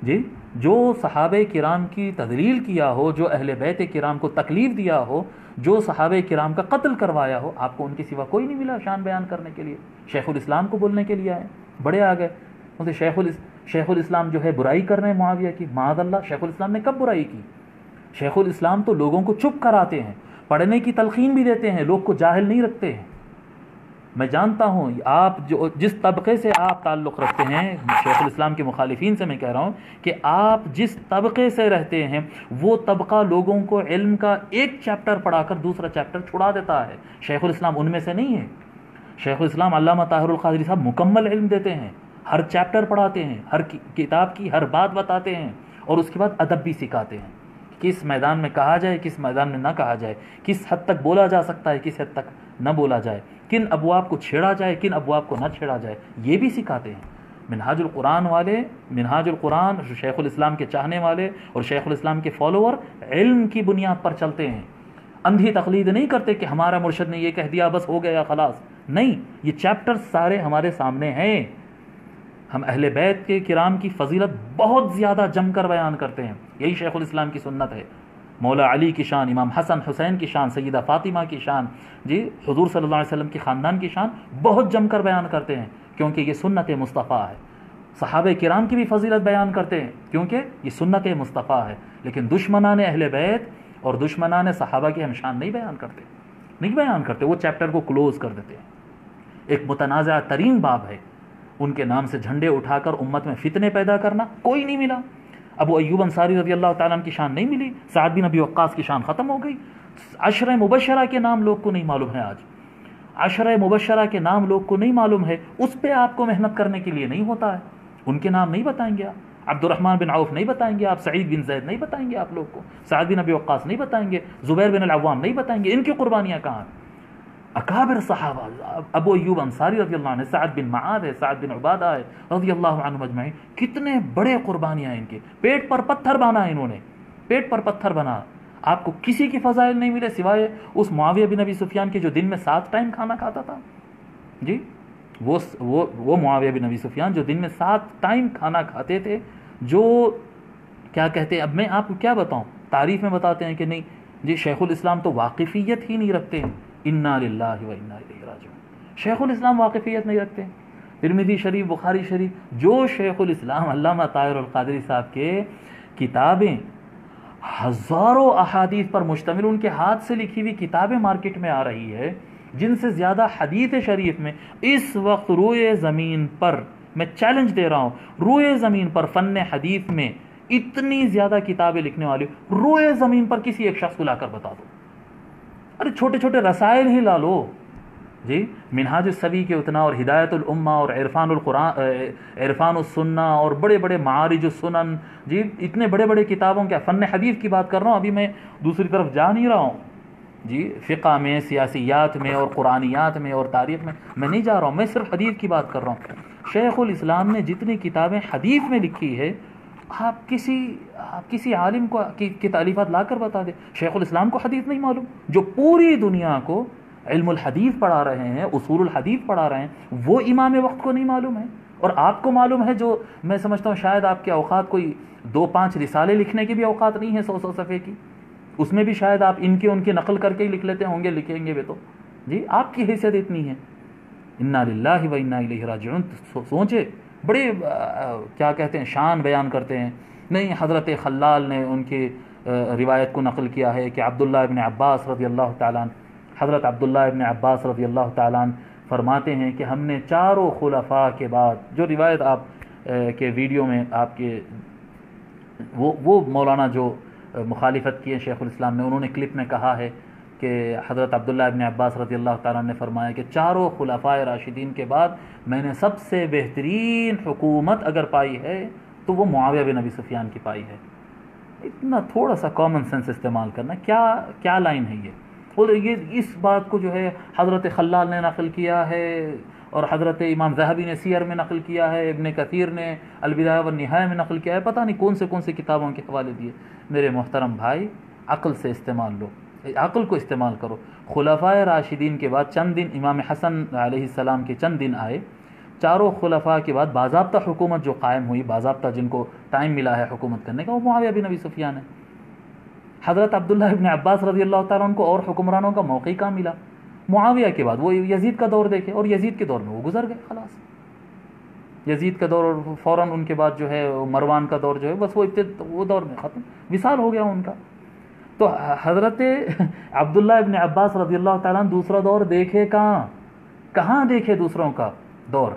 جی جو صحابہ کرام کی تذلیل کیا ہو، جو اہل بیت کرام کو تکلیف دیا ہو، جو صحابہ کرام کا قتل کروایا ہو، آپ کو ان کے سوا کوئی نہیں ملا شان بیان کرنے کے لیے، شیخ الاسلام کو بولنے کے لیے آئے، بڑے آ گئے۔ شیخ الاسلام جو ہے برائی کر رہے ہیں معاویہ کی، معاذ اللہ، شیخ الاسلام نے کب برائی کی؟ شیخ الاسلام تو لوگوں کو چپ کراتے ہیں، پڑھنے کی تلقین بھی دیتے ہیں، لوگ کو جاہل نہیں رکھتے ہیں۔ میں جانتا ہوں آپ جس طبقے سے آپ تعلق رکھتے ہیں، شیخ الاسلام کے مخالفین سے میں کہہ رہا ہوں کہ آپ جس طبقے سے رہتے ہیں وہ طبقہ لوگوں کو علم کا ایک چیپٹر پڑھا کر دوسرا چیپٹر چھڑا دیتا ہے۔ شیخ الاسلام ان میں سے نہیں ہے۔ شیخ الاسلام علامہ طاہر القادری صاحب مکمل علم دیتے ہیں، ہر چیپٹر پڑھاتے ہیں، ہر کتاب کی ہر بات بتاتے ہیں، اور اس کے بعد ادب بھی سکھاتے ہیں، کس میدان میں کہا جائے، کس میدان میں نہ کہا جائے، کس حد تک بولا جا سکتا ہے، کس حد تک نہ بولا جائے، کن ابواب کو چھیڑا جائے، کن ابواب کو نہ چھیڑا جائے، یہ بھی سکھاتے ہیں۔ منہاج القرآن والے، منہاج القرآن شیخ الاسلام کے چاہنے والے اور شیخ الاسلام کے فالوور علم کی بنیاد پر چلتے ہیں، اندھی تقلید نہیں کرتے کہ ہمارا مرشد نے یہ کہہ دیا بس ہو گیا خلاص، نہیں، یہ چیپٹر سارے ہمارے سامنے ہیں۔ ہم اہل بیت کے کرام کی فضیلت بہت زیادہ جم کر بیان کرتے ہیں، یہی شیخ الاسلام کی سنت ہے۔ مولا علی کی شان، امام حسن حسین کی شان، سیدہ فاطمہ کی شان، جی حضور صلی اللہ علیہ وسلم کے خاندان کی شان بہت جم کر بیان کرتے ہیں، کیونکہ یہ سنت مصطفیٰ ہے۔ صحابہ کرام کی بھی فضیلت بیان کرتے ہیں کیونکہ یہ سنت مصطفیٰ ہے، لیکن دشمنان اہل بیت اور دشمنان صحابہ کی ہم شان نہیں بیان کرتے، وہ چیپٹر کو کلوز کر دیتے ہیں۔ ایک متنازع ترین باب ہے، ان کے نام سے جھنڈے اٹھا کر امت میں فتنے پیدا کرنا، کوئی نہیں ملا۔ ابو ایوب انصاری رضی اللہ تعالیٰ عنہ کی شان نہیں ملی، سعد بن ابی وقاص کی شان ختم ہو گئی، عشرہ مبشرہ کے نام لوگ کو نہیں معلوم ہے، آج عشرہ مبشرہ کے نام لوگ کو نہیں معلوم ہے، اس پہ آپ کو محنت کرنے کے لیے نہیں ہوتا ہے، ان کے نام نہیں بتائیں گے آپ، عبد الرحمن بن عوف نہیں بتائیں گے آپ، سعید بن زید نہیں بتائیں گے آپ لوگ کو، سعد بن ابی وقاص نہیں بتائیں گے، زبیر بن العوام نہیں بتائیں گے، ان کی قربانیاں کہاں ہیں؟ اکابر صحابہ، ابو ایوب انصاری رضی اللہ عنہ، سعد بن معاذ ہے، سعد بن عبادہ ہے رضی اللہ عنہ مجمعین، کتنے بڑے قربانیاں ان کے، پیٹ پر پتھر بانا انہوں نے، پیٹ پر پتھر بنا۔ آپ کو کسی کی فضائل نہیں ملے سوائے اس معاویہ بن ابی سفیان کے جو دن میں 7 ٹائم کھانا کھاتا تھا، جی وہ معاویہ بن ابی سفیان جو دن میں 7 ٹائم کھانا کھاتے تھے، جو کیا کہتے ہیں، اب میں آپ کو کیا بتاؤں، تعریف میں بتاتے ہیں کہ نہیں جی شیخ الاسلام تو واقفیت ہی نہیں رکھتے ہیں، انا للہ و انا الیہ راجعون، شیخ الاسلام واقفیت نہیں رکھتے ہیں۔ ترمذی شریف، بخاری شریف، جو شیخ الاسلام علامہ طاہر القادری صاحب کے کتابیں ہزاروں احادیث پر مشتمل، ان کے ہاتھ سے لکھی ہوئی کتابیں مارکیٹ میں آ رہی ہے، جن سے زیادہ حدیث شریف میں اس وقت روئے زمین پر، میں چیلنج دے رہا ہوں، روئے زمین پر فن حدیث میں اتنی زیادہ کتابیں لکھنے والے روئے زمین پر کسی ایک شخص کو لا کر بتا دو، ارے چھوٹے چھوٹے رسائل ہی لا لو، جی منہاج السوی کے اتنا، اور ہدایت الامہ، اور عرفان السنہ، اور بڑے بڑے معارج السنن، جی اتنے بڑے بڑے کتابوں کے فن حدیث کی بات کر رہا ہوں، ابھی میں دوسری طرف جا نہیں رہا ہوں، جی فقہ میں، سیاسیات میں، اور قرآنیات میں، اور تاریخ میں نہیں جا رہا ہوں، میں صرف حدیث کی بات کر رہا ہوں۔ شیخ الاسلام نے جتنی کتابیں حدیث میں لکھی ہے آپ کسی عالم کو کی تالیفات لا کر بتا دیں. شیخ الاسلام کو حدیث نہیں معلوم، جو پوری دنیا کو علم الحدیث پڑھا رہے ہیں، اصول الحدیث پڑھا رہے ہیں، وہ امام وقت کو نہیں معلوم ہے. اور آپ کو معلوم ہے، جو میں سمجھتا ہوں شاید آپ کے اوقات کوئی 2-5 رسالے لکھنے کی بھی اوقات نہیں ہے 100 صفحے کی، اس میں بھی شاید آپ ان کی نقل کر کے ہی لکھ لیتے ہوں گے، لکھیں گے بھی تو جی آپ کی حیثیت اتنی ہے. انا للہ و انا الیہ راجعون. سوچے بڑے کیا کہتے ہیں شان بیان کرتے ہیں. نہیں، حضرت خلال نے ان کی روایت کو نقل کیا ہے کہ عبداللہ ابن عباس رضی اللہ تعالیٰ عنہ، حضرت عبداللہ ابن عباس رضی اللہ تعالیٰ عنہ فرماتے ہیں کہ ہم نے چاروں خلفاء کے بعد، جو روایت آپ کے ویڈیو میں آپ کے وہ مولانا جو مخالفت کی ہے شیخ الاسلام نے، انہوں نے کلپ میں کہا ہے کہ حضرت عبداللہ ابن عباس رضی اللہ تعالیٰ نے فرمایا کہ چاروں خلفاء راشدین کے بعد میں نے سب سے بہترین حکومت اگر پائی ہے تو وہ معاویہ بن ابی سفیان کی پائی ہے. اتنا تھوڑا سا کامن سینس استعمال کرنا، کیا لائن ہے یہ؟ اور یہ اس بات کو جو ہے حضرت خلال نے نقل کیا ہے، اور حضرت امام ذہبی نے سیر میں نقل کیا ہے، ابن کثیر نے البدایہ والنہایہ میں نقل کیا ہے، پتہ نہیں کون سے کتابوں کے حوالے دیے. میرے محترم بھائی، عقل سے استعمال لو، عقل کو استعمال کرو. خلفائے راشدین کے بعد چند دن امام حسن علیہ السلام کے چند دن آئے، چاروں خلفاء کے بعد باضابطہ حکومت جو قائم ہوئی، باضابطہ جن کو ٹائم ملا ہے حکومت کرنے کا، وہ معاویہ بن ابی سفیان ہے. حضرت عبداللہ ابن عباس رضی اللہ تعالیٰ عنہ کو اور حکمرانوں کا موقع کہاں ملا؟ معاویہ کے بعد وہ یزید کا دور دیکھے، اور یزید کے دور میں وہ گزر گئے خلاص. یزید کا دور، اور فوراً ان کے بعد جو ہے مروان کا دور جو ہے، بس وہ دور میں ختم، وصال ہو گیا ان کا. تو حضرت عبداللہ ابن عباس رضی اللہ تعالیٰ عنہ دوسرا دور دیکھے کہاں دیکھے دوسروں کا دور؟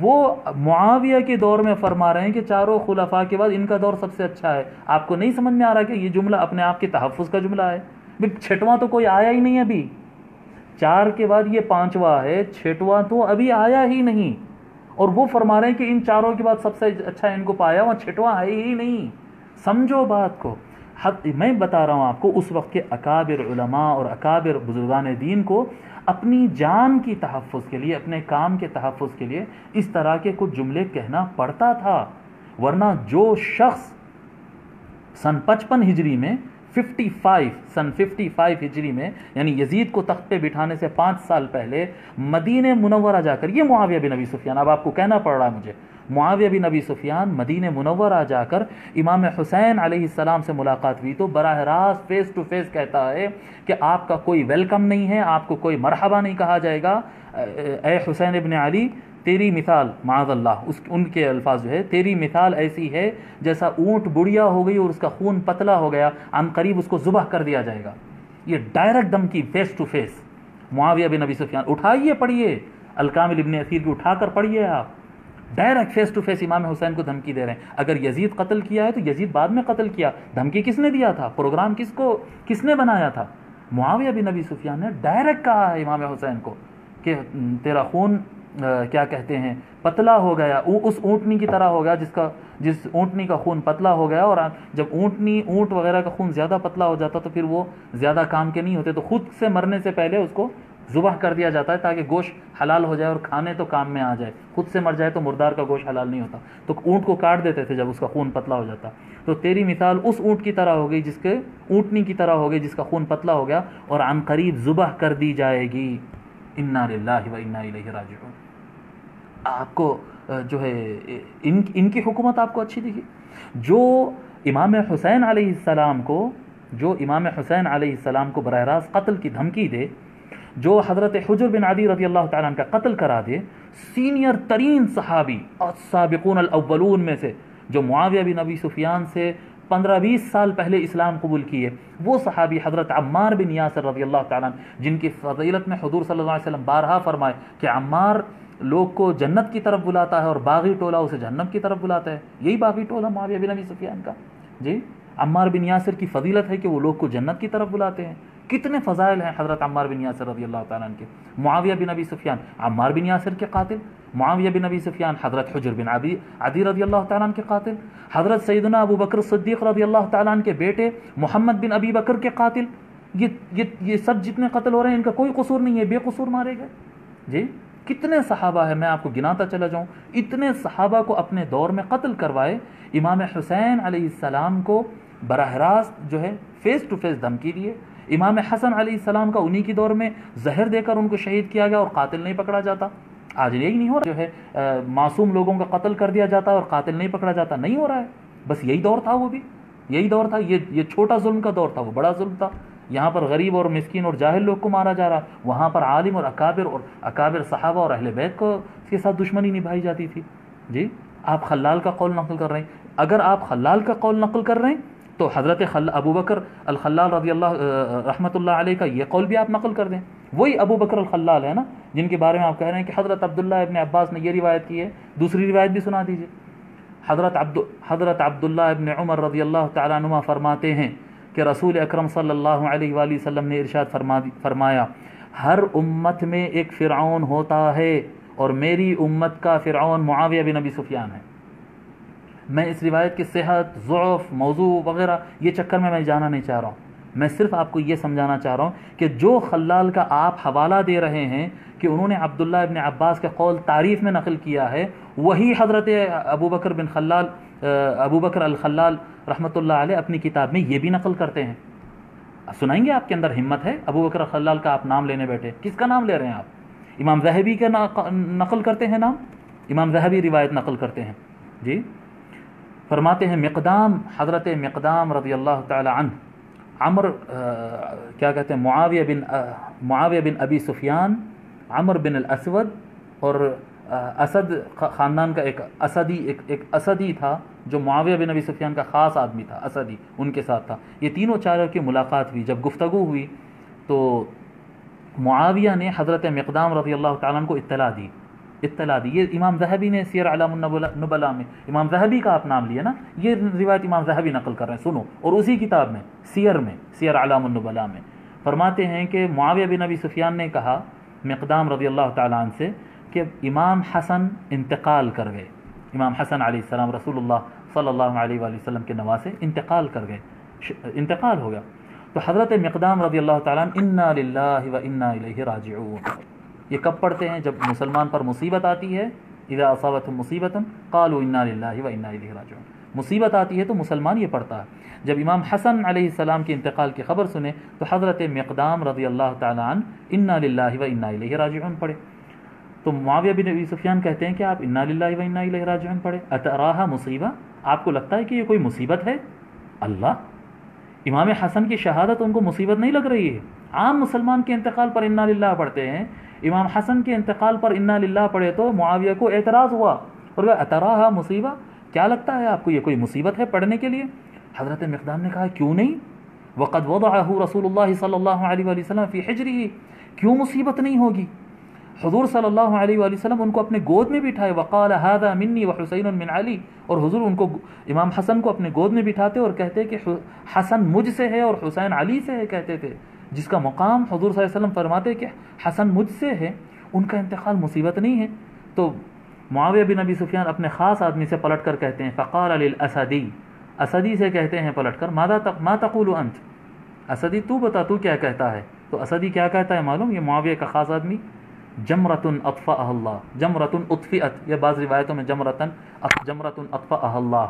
وہ معاویہ کے دور میں فرما رہے ہیں کہ چاروں خلفاء کے بعد ان کا دور سب سے اچھا ہے. آپ کو نہیں سمجھ میں آ رہا کہ یہ جملہ اپنے آپ کے تحفظ کا جملہ ہے؟ 6واں تو کوئی آیا ہی نہیں ابھی، 4 کے بعد یہ 5واں ہے، 6واں تو ابھی آیا ہی نہیں. اور وہ فرما رہے ہیں کہ ان چاروں کے بعد سب سے اچھا ان کو پایا، وہاں 6واں ہے ہی نہیں. سمجھو بات کو. میں بتا رہا ہوں آپ کو، اس وقت کے اکابر علماء اور اکابر بزرگان دین کو اپنی جان کی تحفظ کے لیے، اپنے کام کے تحفظ کے لیے اس طرح کے کچھ جملے کہنا پڑتا تھا. ورنہ جو شخص سن 55 ہجری میں سن 55 ہجری میں، یعنی یزید کو تخت پہ بٹھانے سے 5 سال پہلے مدینہ منورہ جا کر، یہ معاویہ بن ابی سفیان، اب آپ کو کہنا پڑ رہا ہے مجھے، معاویہ بن ابی سفیان مدینہ منورہ جا کر امام حسین علیہ السلام سے ملاقات ہوئی تو براہ راست فیس ٹو فیس کہتا ہے کہ آپ کا کوئی ویلکم نہیں ہے، آپ کو کوئی مرحبا نہیں کہا جائے گا. اے حسین ابن علی، تیری مثال، معاذ اللہ ان کے الفاظ جو ہے، تیری مثال ایسی ہے جیسا اونٹ بڑھیا ہو گئی اور اس کا خون پتلا ہو گیا، عن قریب اس کو ذبح کر دیا جائے گا. یہ ڈائریکٹ دھمکی فیس ٹو فیس معاویہ بن ابی سفیان. اٹھائیے پڑھیے الکامل ابن اثیر کی، اٹھا کر پڑھیے آپ. ڈائریکٹ فیس ٹو فیس امام حسین کو دھمکی دے رہے ہیں. اگر یزید قتل کیا ہے تو یزید بعد میں قتل کیا، دھمکی کس نے دیا تھا؟ پروگرام کس نے بنایا تھا؟ معاویہ بن ابی سفیان نے ڈائریکٹ کہا ہے امام حسین کو کہ تیرا خون کیا کہتے ہیں پتلا ہو گیا، اس اونٹنی کی طرح ہو گیا جس اونٹنی کا خون پتلا ہو گیا. اور جب اونٹ وغیرہ کا خون زیادہ پتلا ہو جاتا تو پھر وہ زیادہ کام کے نہیں ہوتے، تو خود سے مرنے سے پہلے اس کو ذبح کر دیا جاتا ہے تاکہ گوشت حلال ہو جائے اور کھانے تو کام میں آ جائے. خود سے مر جائے تو مردار کا گوشت حلال نہیں ہوتا، تو اونٹ کو کاٹ دیتے تھے جب اس کا خون پتلا ہو جاتا. تو تیری مثال اس اونٹ کی طرح ہو گئی، اونٹنی کی طرح ہو گئی جس کا خون پتلا ہو گیا اور عن قریب ذبح کر دی جائے گی. انا للہ و انا الیہ راجعون. آپ کو جو ہے ان کی حکومت آپ کو اچھی دکھی؟ جو امام حسین علیہ السلام کو براہ راست قتل کی دھمکی دے، جو حضرت حجر بن عدی رضی اللہ تعالیٰ عنہ کا قتل کرا دے، سینئر ترین صحابی اور سابقون الاولون میں سے، جو معاویہ بن ابی سفیان سے 15-20 سال پہلے اسلام قبول کیے، وہ صحابی حضرت عمار بن یاسر رضی اللہ تعالیٰ عنہ، جن کی فضیلت میں حضور صلی اللہ علیہ وسلم بارہا فرمائے کہ عمار لوگ کو جنت کی طرف بلاتا ہے اور باغی ٹولہ اسے جہنم کی طرف بلاتا ہے. یہی باغی ٹولہ معاویہ بن ابی سفیان کا. جی، عمار بن یاسر کی فضیلت ہے کہ وہ لوگ کو جنت کی طرف بلاتے ہیں. کتنے فضائل ہیں حضرت عمار بن یاسر رضی اللہ تعالیٰ عنہ کے. معاویہ بن ابی سفیان عمار بن یاسر کے قاتل، معاویہ بن ابی سفیان حضرت حجر بن عدی رضی اللہ تعالیٰ عنہ کے قاتل، حضرت سیدنا ابو بکر صدیق رضی اللہ تعالیٰ عنہ کے بیٹے محمد بن ابی بکر کے قاتل. یہ سب جتنے قتل ہو رہے ہیں ان کا کوئی قصور نہیں ہے، بے قصور مارے گئے. جی، کتنے صحابہ ہیں، میں آپ کو گناتا چلا جاؤں، اتنے صحابہ کو اپنے دور میں قتل کروائے. امام حسین علیہ السلام کو براہ راست جو ہے فیس ٹو فیس دھمکی دیے. امام حسن علیہ السلام کا انہی کی دور میں زہر دے کر ان کو شہید کیا گیا اور قاتل نہیں پکڑا جاتا. آج یہی نہیں ہو رہا، جو ہے معصوم لوگوں کا قتل کر دیا جاتا اور قاتل نہیں پکڑا جاتا. نہیں ہو رہا ہے. بس یہی دور تھا، وہ بھی یہی دور تھا. یہ چھوٹا ظلم کا دور تھا، وہ بڑا ظلم تھا. یہاں پر غریب اور مسکین اور جاہل لوگ کو مارا جا رہا، وہاں پر عالم اور اکابر صحابہ اور اہل بیت کو کے ساتھ دشمنی نبھائی جاتی تھی. جی آپ خلال کا قول نقل کر رہے ہیں. اگر آپ خلال کا قول نقل کر رہے ہیں تو حضرت ابو بکر الخلال رضی اللہ رحمۃ اللہ علیہ کا یہ قول بھی آپ نقل کر دیں. وہی ابو بکر الخلال ہے نا جن کے بارے میں آپ کہہ رہے ہیں کہ حضرت عبداللہ ابن عباس نے یہ روایت کی ہے. دوسری روایت بھی سنا دیجیے. حضرت عبداللہ ابن عمر رضی اللہ تعالیٰ عنہ فرماتے ہیں کہ رسول اکرم صلی اللہ علیہ وآلہ وسلم نے ارشاد فرمایا، ہر امت میں ایک فرعون ہوتا ہے اور میری امت کا فرعون معاویہ بن ابی سفیان ہے. میں اس روایت کی صحت، ضعف، موضوع وغیرہ یہ چکر میں جانا نہیں چاہ رہا ہوں. میں صرف آپ کو یہ سمجھانا چاہ رہا ہوں کہ جو خلال کا آپ حوالہ دے رہے ہیں کہ انہوں نے عبداللہ ابن عباس کے قول تعریف میں نقل کیا ہے، وہی حضرت ابو بکر الخلال رحمۃ اللہ علیہ اپنی کتاب میں یہ بھی نقل کرتے ہیں. سنائیں گے؟ آپ کے اندر ہمت ہے؟ ابو بکر الخلال کا آپ نام لینے بیٹھے، کس کا نام لے رہے ہیں آپ؟ امام ذہبی کا نقل کرتے ہیں نام، امام ذہبی روایت نقل کرتے ہیں. جی فرماتے ہیں حضرت مقدام رضی اللہ تعالی عنہ، کیا کہتے ہیں، معاویہ بن ابی سفیان، عمر بن الاسود اور اسد خاندان کا ایک اسدی تھا جو معاویہ بن ابی سفیان کا خاص آدمی تھا، اسدی ان کے ساتھ تھا. یہ تینوں چاروں کی ملاقات ہوئی. جب گفتگو ہوئی تو معاویہ نے حضرت مقدام رضی اللہ تعالیٰ عنہ کو اطلاع دی. یہ امام ذہبی نے سیر اعلام النبلاء میں، امام ذہبی کا آپ نام لیا نا، یہ روایت امام ذہبی نقل کر رہے ہیں، سنو. اور اسی کتاب میں سیر اعلام النبلاء میں فرماتے ہیں کہ معاویہ بن ابی سفیان نے کہا مقدام رضی اللہ تعالیٰ عنہ سے کہ امام حسن انتقال کر گئے. امام حسن علیہ السلام رسول اللہ صلی اللہ علیہ وآلہ وسلم کے نواسے انتقال کر گئے، انتقال ہو گیا. تو حضرت مقدام رضی اللہ تعالیٰ عنہ انا للہ و انا الیہ راجعون یہ کب پڑھتے ہیں؟ جب مسلمان پر مصیبت آتی ہے، اذا اصابتهم مصیبۃ قالوا انا للہ و انا الیہ راجعون. مصیبت آتی ہے تو مسلمان یہ پڑھتا ہے. جب امام حسن علیہ السلام کے انتقال کی خبر سنے تو حضرت مقدام رضی اللہ تعالیٰ عنہ انا للہ و انا الیہ راجعون پڑھے. تو معاویہ بن ابی سفیان کہتے ہیں کہ آپ انا للہ و انا الیہ راجعون پڑھے. اتراھا مصیبہ، آپ کو لگتا ہے کہ یہ کوئی مصیبت ہے؟ اللہ، امام حسن کی شہادت ان کو مصیبت نہیں لگ رہی ہے. عام مسلمان کے انتقال پر انا للہ پڑھتے ہیں، امام حسن کے انتقال پر انا للہ پڑھے تو معاویہ کو اعتراض ہوا اور وہ اتراھا مصیبہ، کیا لگتا ہے آپ کو یہ کوئی مصیبت ہے پڑھنے کے لیے؟ حضرت مقدام نے کہا کیوں نہیں، وقد وضعہ رسول اللہ صلی اللہ علیہ وآلہ وسلم فی حجرہ، کیوں مصیبت نہیں ہوگی؟ حضور صلی اللہ علیہ وآلہ وسلم ان کو اپنے گود میں بٹھائے، وقال ھذا منی وحسین من علی، اور حضور ان کو امام حسن کو اپنے گود میں بٹھاتے اور کہتے کہ حسن مجھ سے ہے اور حسین علی سے ہے، کہتے تھے. جس کا مقام حضور صلی اللہ علیہ وسلم فرماتے کہ حسن مجھ سے ہے، ان کا انتقال مصیبت نہیں ہے. تو معاویہ بن ابی سفیان اپنے خاص آدمی سے پلٹ کر کہتے ہیں، فقال للاسدی، اسدی سے کہتے ہیں پلٹ کر، ما تقول انت، اسدی تو بتا تو کیا کہتا ہے؟ تو اسدی کیا کہتا ہے معلوم؟ یہ معاویہ کا خاص آدمی، جمرۃ اطفأها اللہ، جمرۃ اطفئت، یہ بعض روایتوں میں جمرۃ اطفأها اللہ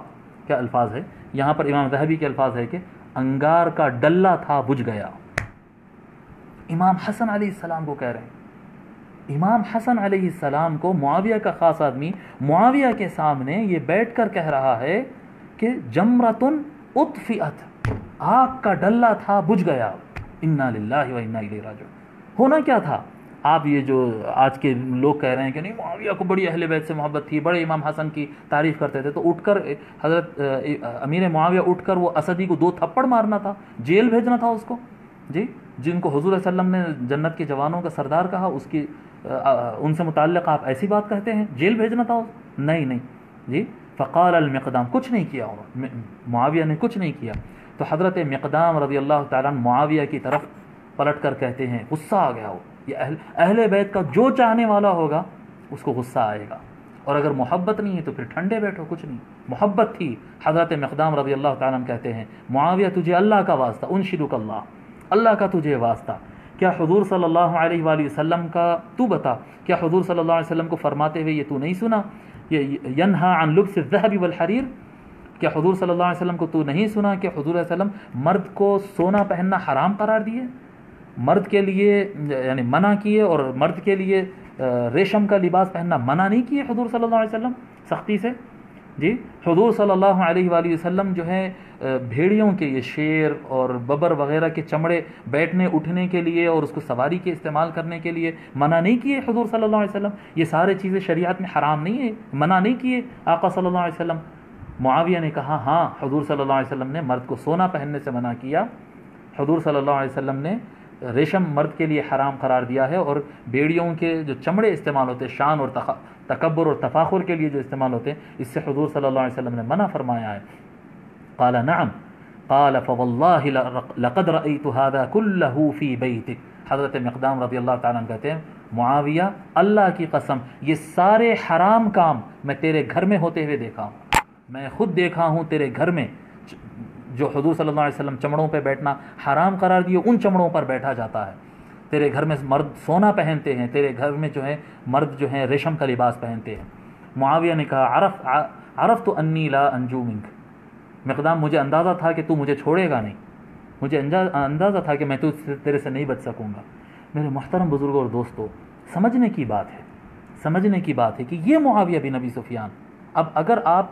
کیا الفاظ ہے. یہاں پر امام ذہبی کے الفاظ ہے کہ انگار کا ڈلہ تھا بجھ گیا. امام حسن علیہ السلام کو کہہ رہے ہیں، امام حسن علیہ السلام کو معاویہ کا خاص آدمی معاویہ کے سامنے یہ بیٹھ کر کہہ رہا ہے کہ جمرۃ اطفئت، آگ کا ڈلہ تھا بجھ گیا. انا للہ و انا الیہ راجعون. ہونا کیا تھا؟ آپ یہ جو آج کے لوگ کہہ رہے ہیں کہ نہیں معاویہ کو بڑی اہل بیت سے محبت تھی، بڑے امام حسن کی تعریف کرتے تھے، تو اٹھ کر حضرت امیر معاویہ اٹھ کر وہ اسدی کو 2 تھپڑ مارنا تھا، جیل بھیجنا تھا اس کو. جی جن کو حضور صلی اللہ علیہ وسلم نے جنت کے جوانوں کا سردار کہا، اس کی ان سے متعلق آپ ایسی بات کہتے ہیں؟ جیل بھیجنا تھا؟ نہیں. جی فقال المقدام، کچھ نہیں کیا معاویہ نے، کچھ نہیں کیا. تو حضرت مقدام رضی اللہ تعالیٰ عنہ معاویہ کی طرف پلٹ کر کہتے ہیں، غصہ آ گیا ہو، یہ اہل بیت کا جو چاہنے والا ہوگا اس کو غصہ آئے گا، اور اگر محبت نہیں ہے تو پھر ٹھنڈے بیٹھو، کچھ نہیں. محبت تھی. حضرت مقدام رضی اللہ تعالیٰ عنہ کہتے ہیں، معاویہ تجھے اللہ کا واسطہ، انشدک اللہ، اللہ کا تجھے واسطہ کیا حضور صلی اللہ علیہ وآلہ وسلم کا تو بتا، کیا حضور صلی اللہ علیہ وسلم کو فرماتے ہوئے یہ تو نہیں سنا، یہ ینہا عن لبس الذهب والحریر، کیا حضور صلی اللہ علیہ وسلم کو تو نہیں سنا کہ حضور علیہ وسلم مرد کو سونا پہننا حرام قرار دیے، مرد کے لیے یعنی منع کیے، اور مرد کے لیے ریشم کا لباس پہننا منع نہیں کیے حضور صلی اللہ علیہ وسلم سختی سے؟ جی حضور صلی اللہ علیہ وآلہ وسلم جو ہے بھیڑیوں کے، یہ شیر اور ببر وغیرہ کے چمڑے بیٹھنے اٹھنے کے لیے اور اس کو سواری کے استعمال کرنے کے لیے منع نہیں کیے حضور صلی اللہ علیہ وسلم؟ یہ سارے چیزیں شریعت میں حرام نہیں ہے، منع نہیں کیے آقا صلی اللہ علیہ وسلم؟ معاویہ نے کہا ہاں، حضور صلی اللہ علیہ وسلم نے مرد کو سونا پہننے سے منع کیا، حضور صلی اللہ علیہ وسلم نے ریشم مرد کے لیے حرام قرار دیا ہے، اور بیڑیوں کے جو چمڑے استعمال ہوتے ہیں شان اور تکبر اور تفاخر کے لیے جو استعمال ہوتے ہیں، اس سے حضور صلی اللہ علیہ وسلم نے منع فرمایا ہے۔ قال نعم قال فواللہ لقد رأیت هذا كله في بیتک، حضرت مقدام رضی اللہ تعالیٰ عنہ کہتے ہیں معاویہ اللہ کی قسم یہ سارے حرام کام میں تیرے گھر میں ہوتے ہوئے دیکھا ہوں، میں خود دیکھا ہوں تیرے گھر میں جو حضور صلی اللہ علیہ وسلم چمڑوں پہ بیٹھنا حرام قرار دیے ان چمڑوں پر بیٹھا جاتا ہے، تیرے گھر میں مرد سونا پہنتے ہیں، تیرے گھر میں جو ہے مرد جو ہیں ریشم کا لباس پہنتے ہیں۔ معاویہ نے کہا عرفت انی لا انجو منک، مقدام مجھے اندازہ تھا کہ تو مجھے چھوڑے گا نہیں، مجھے اندازہ تھا کہ میں تو تیرے سے نہیں بچ سکوں گا۔ میرے محترم بزرگوں اور دوستو، سمجھنے کی بات ہے کہ یہ معاویہ بن ابی سفیان، اب اگر آپ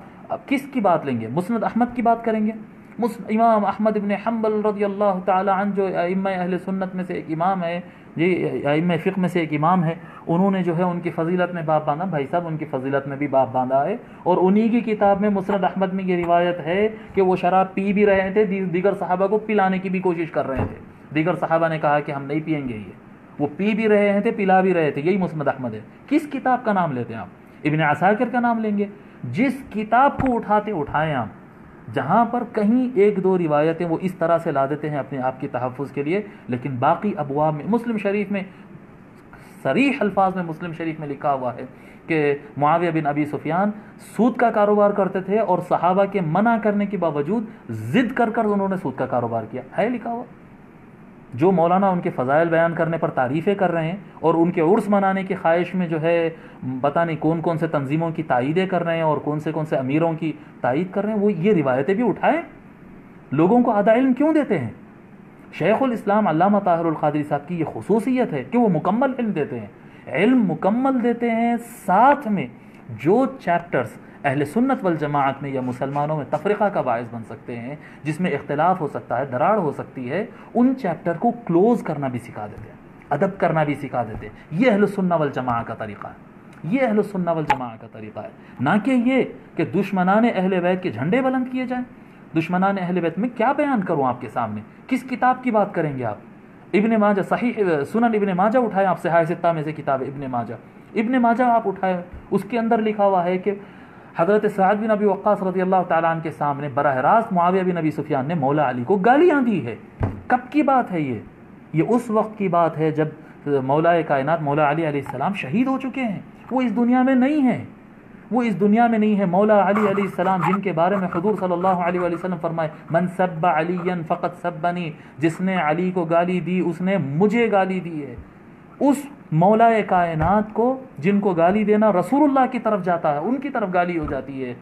کس کی بات لیں گے؟ مسند احمد کی بات کریں گے؟ امام احمد ابن حنبل رضی اللہ تعالی عنہ جو ائمہ اہل سنت میں سے ایک امام ہے، جی ائمہ فقہ میں سے ایک امام ہے، انہوں نے جو ہے ان کی فضیلت میں باب باندھا، بھائی صاحب ان کی فضیلت میں بھی باب باندھا ہے، اور انہی کی کتاب میں مسند احمد میں یہ روایت ہے کہ وہ شراب پی بھی رہے تھے، دیگر صحابہ کو پلانے کی بھی کوشش کر رہے تھے، دیگر صحابہ نے کہا کہ ہم نہیں پیئیں گے، یہ وہ پی بھی رہے تھے پلا بھی رہے تھے، یہی مسند احمد ہے۔ کس کتاب کا نام لیتے ہیں آپ؟ ابن عساکر کا نام لیں گے؟ جس کتاب کو اٹھائیں آپ، جہاں پر کہیں ایک دو روایتیں وہ اس طرح سے لا دیتے ہیں اپنے آپ کی تحفظ کے لیے، لیکن باقی ابواب میں مسلم شریف میں صریح الفاظ میں مسلم شریف میں لکھا ہوا ہے کہ معاویہ بن ابی سفیان سود کا کاروبار کرتے تھے، اور صحابہ کے منع کرنے کے باوجود ضد کر انہوں نے سود کا کاروبار کیا، ہے لکھا ہوا۔ جو مولانا ان کے فضائل بیان کرنے پر تعریفیں کر رہے ہیں اور ان کے عرس منانے کی خواہش میں جو ہے پتہ نہیں کون سے تنظیموں کی تائیدیں کر رہے ہیں اور کون سے امیروں کی تائید کر رہے ہیں، وہ یہ روایتیں بھی اٹھائیں، لوگوں کو آدھا علم کیوں دیتے ہیں؟ شیخ الاسلام علامہ طاہر القادری صاحب کی یہ خصوصیت ہے کہ وہ مکمل علم دیتے ہیں، علم مکمل دیتے ہیں، ساتھ میں جو چیپٹرز اہل سنت والجماعت میں یا مسلمانوں میں تفرقہ کا باعث بن سکتے ہیں، جس میں اختلاف ہو سکتا ہے، دراڑ ہو سکتی ہے، ان چیپٹر کو کلوز کرنا بھی سکھا دیتے ہیں، ادب کرنا بھی سکھا دیتے ہیں۔ یہ اہل سنت والجماعت کا طریقہ ہے، یہ اہل سنت والجماعت کا طریقہ ہے، نہ کہ یہ کہ دشمنان اہل بیت کے جھنڈے بلند کیے جائیں۔ دشمنان اہل بیت میں کیا بیان کروں آپ کے سامنے؟ کس کتاب کی بات کریں گے آپ؟ ابن ماجہ، صحیح سنن ابن ماجہ اٹھائیں آپ، صحاح ستہ میں سے کتاب ابن ماجہ آپ اٹھائیں، اس کے اندر لکھا ہوا ہے کہ حضرت سعد بن ابی وقاص رضی اللہ تعالیٰ عنہ کے سامنے براہ راست معاویہ بن ابی سفیان نے مولا علی کو گالیاں دی ہے۔ کب کی بات ہے یہ اس وقت کی بات ہے جب مولا کائنات مولا علی علیہ السلام شہید ہو چکے ہیں، وہ اس دنیا میں نہیں ہے، مولا علی علیہ السلام جن کے بارے میں حضور صلی اللہ علیہ وآلہ وسلم فرمائے من سب علیا فقط سبنی، جس نے علی کو گالی دی اس نے مجھے گالی دی ہے۔ اس مولا کائنات کو جن کو گالی دینا رسول اللہ کی طرف جاتا ہے، ان کی طرف گالی ہو جاتی ہے،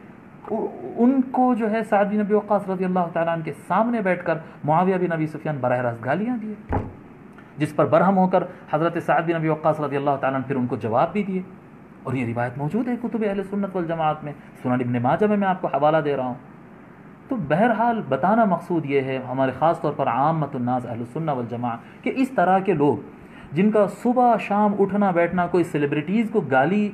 ان کو جو ہے سعد بن ابی وقاص رضی اللہ تعالیٰ عنہ کے سامنے بیٹھ کر معاویہ بن ابی سفیان براہ راست گالیاں دیے، جس پر برہم ہو کر حضرت سعد بن ابی وقاص رضی اللہ تعالیٰ عنہ پھر ان کو جواب بھی دیے، اور یہ روایت موجود ہے کتب اہل سنت والجماعت میں، سنن ابن ماجہ میں آپ کو حوالہ دے رہا ہوں۔ تو بہرحال بتانا مقصود یہ ہے ہمارے خاص طور پر عامت الناس اہل سنت والجماعت کہ اس طرح کے لوگ جن کا صبح شام اٹھنا بیٹھنا کوئی سیلیبریٹیز کو گالی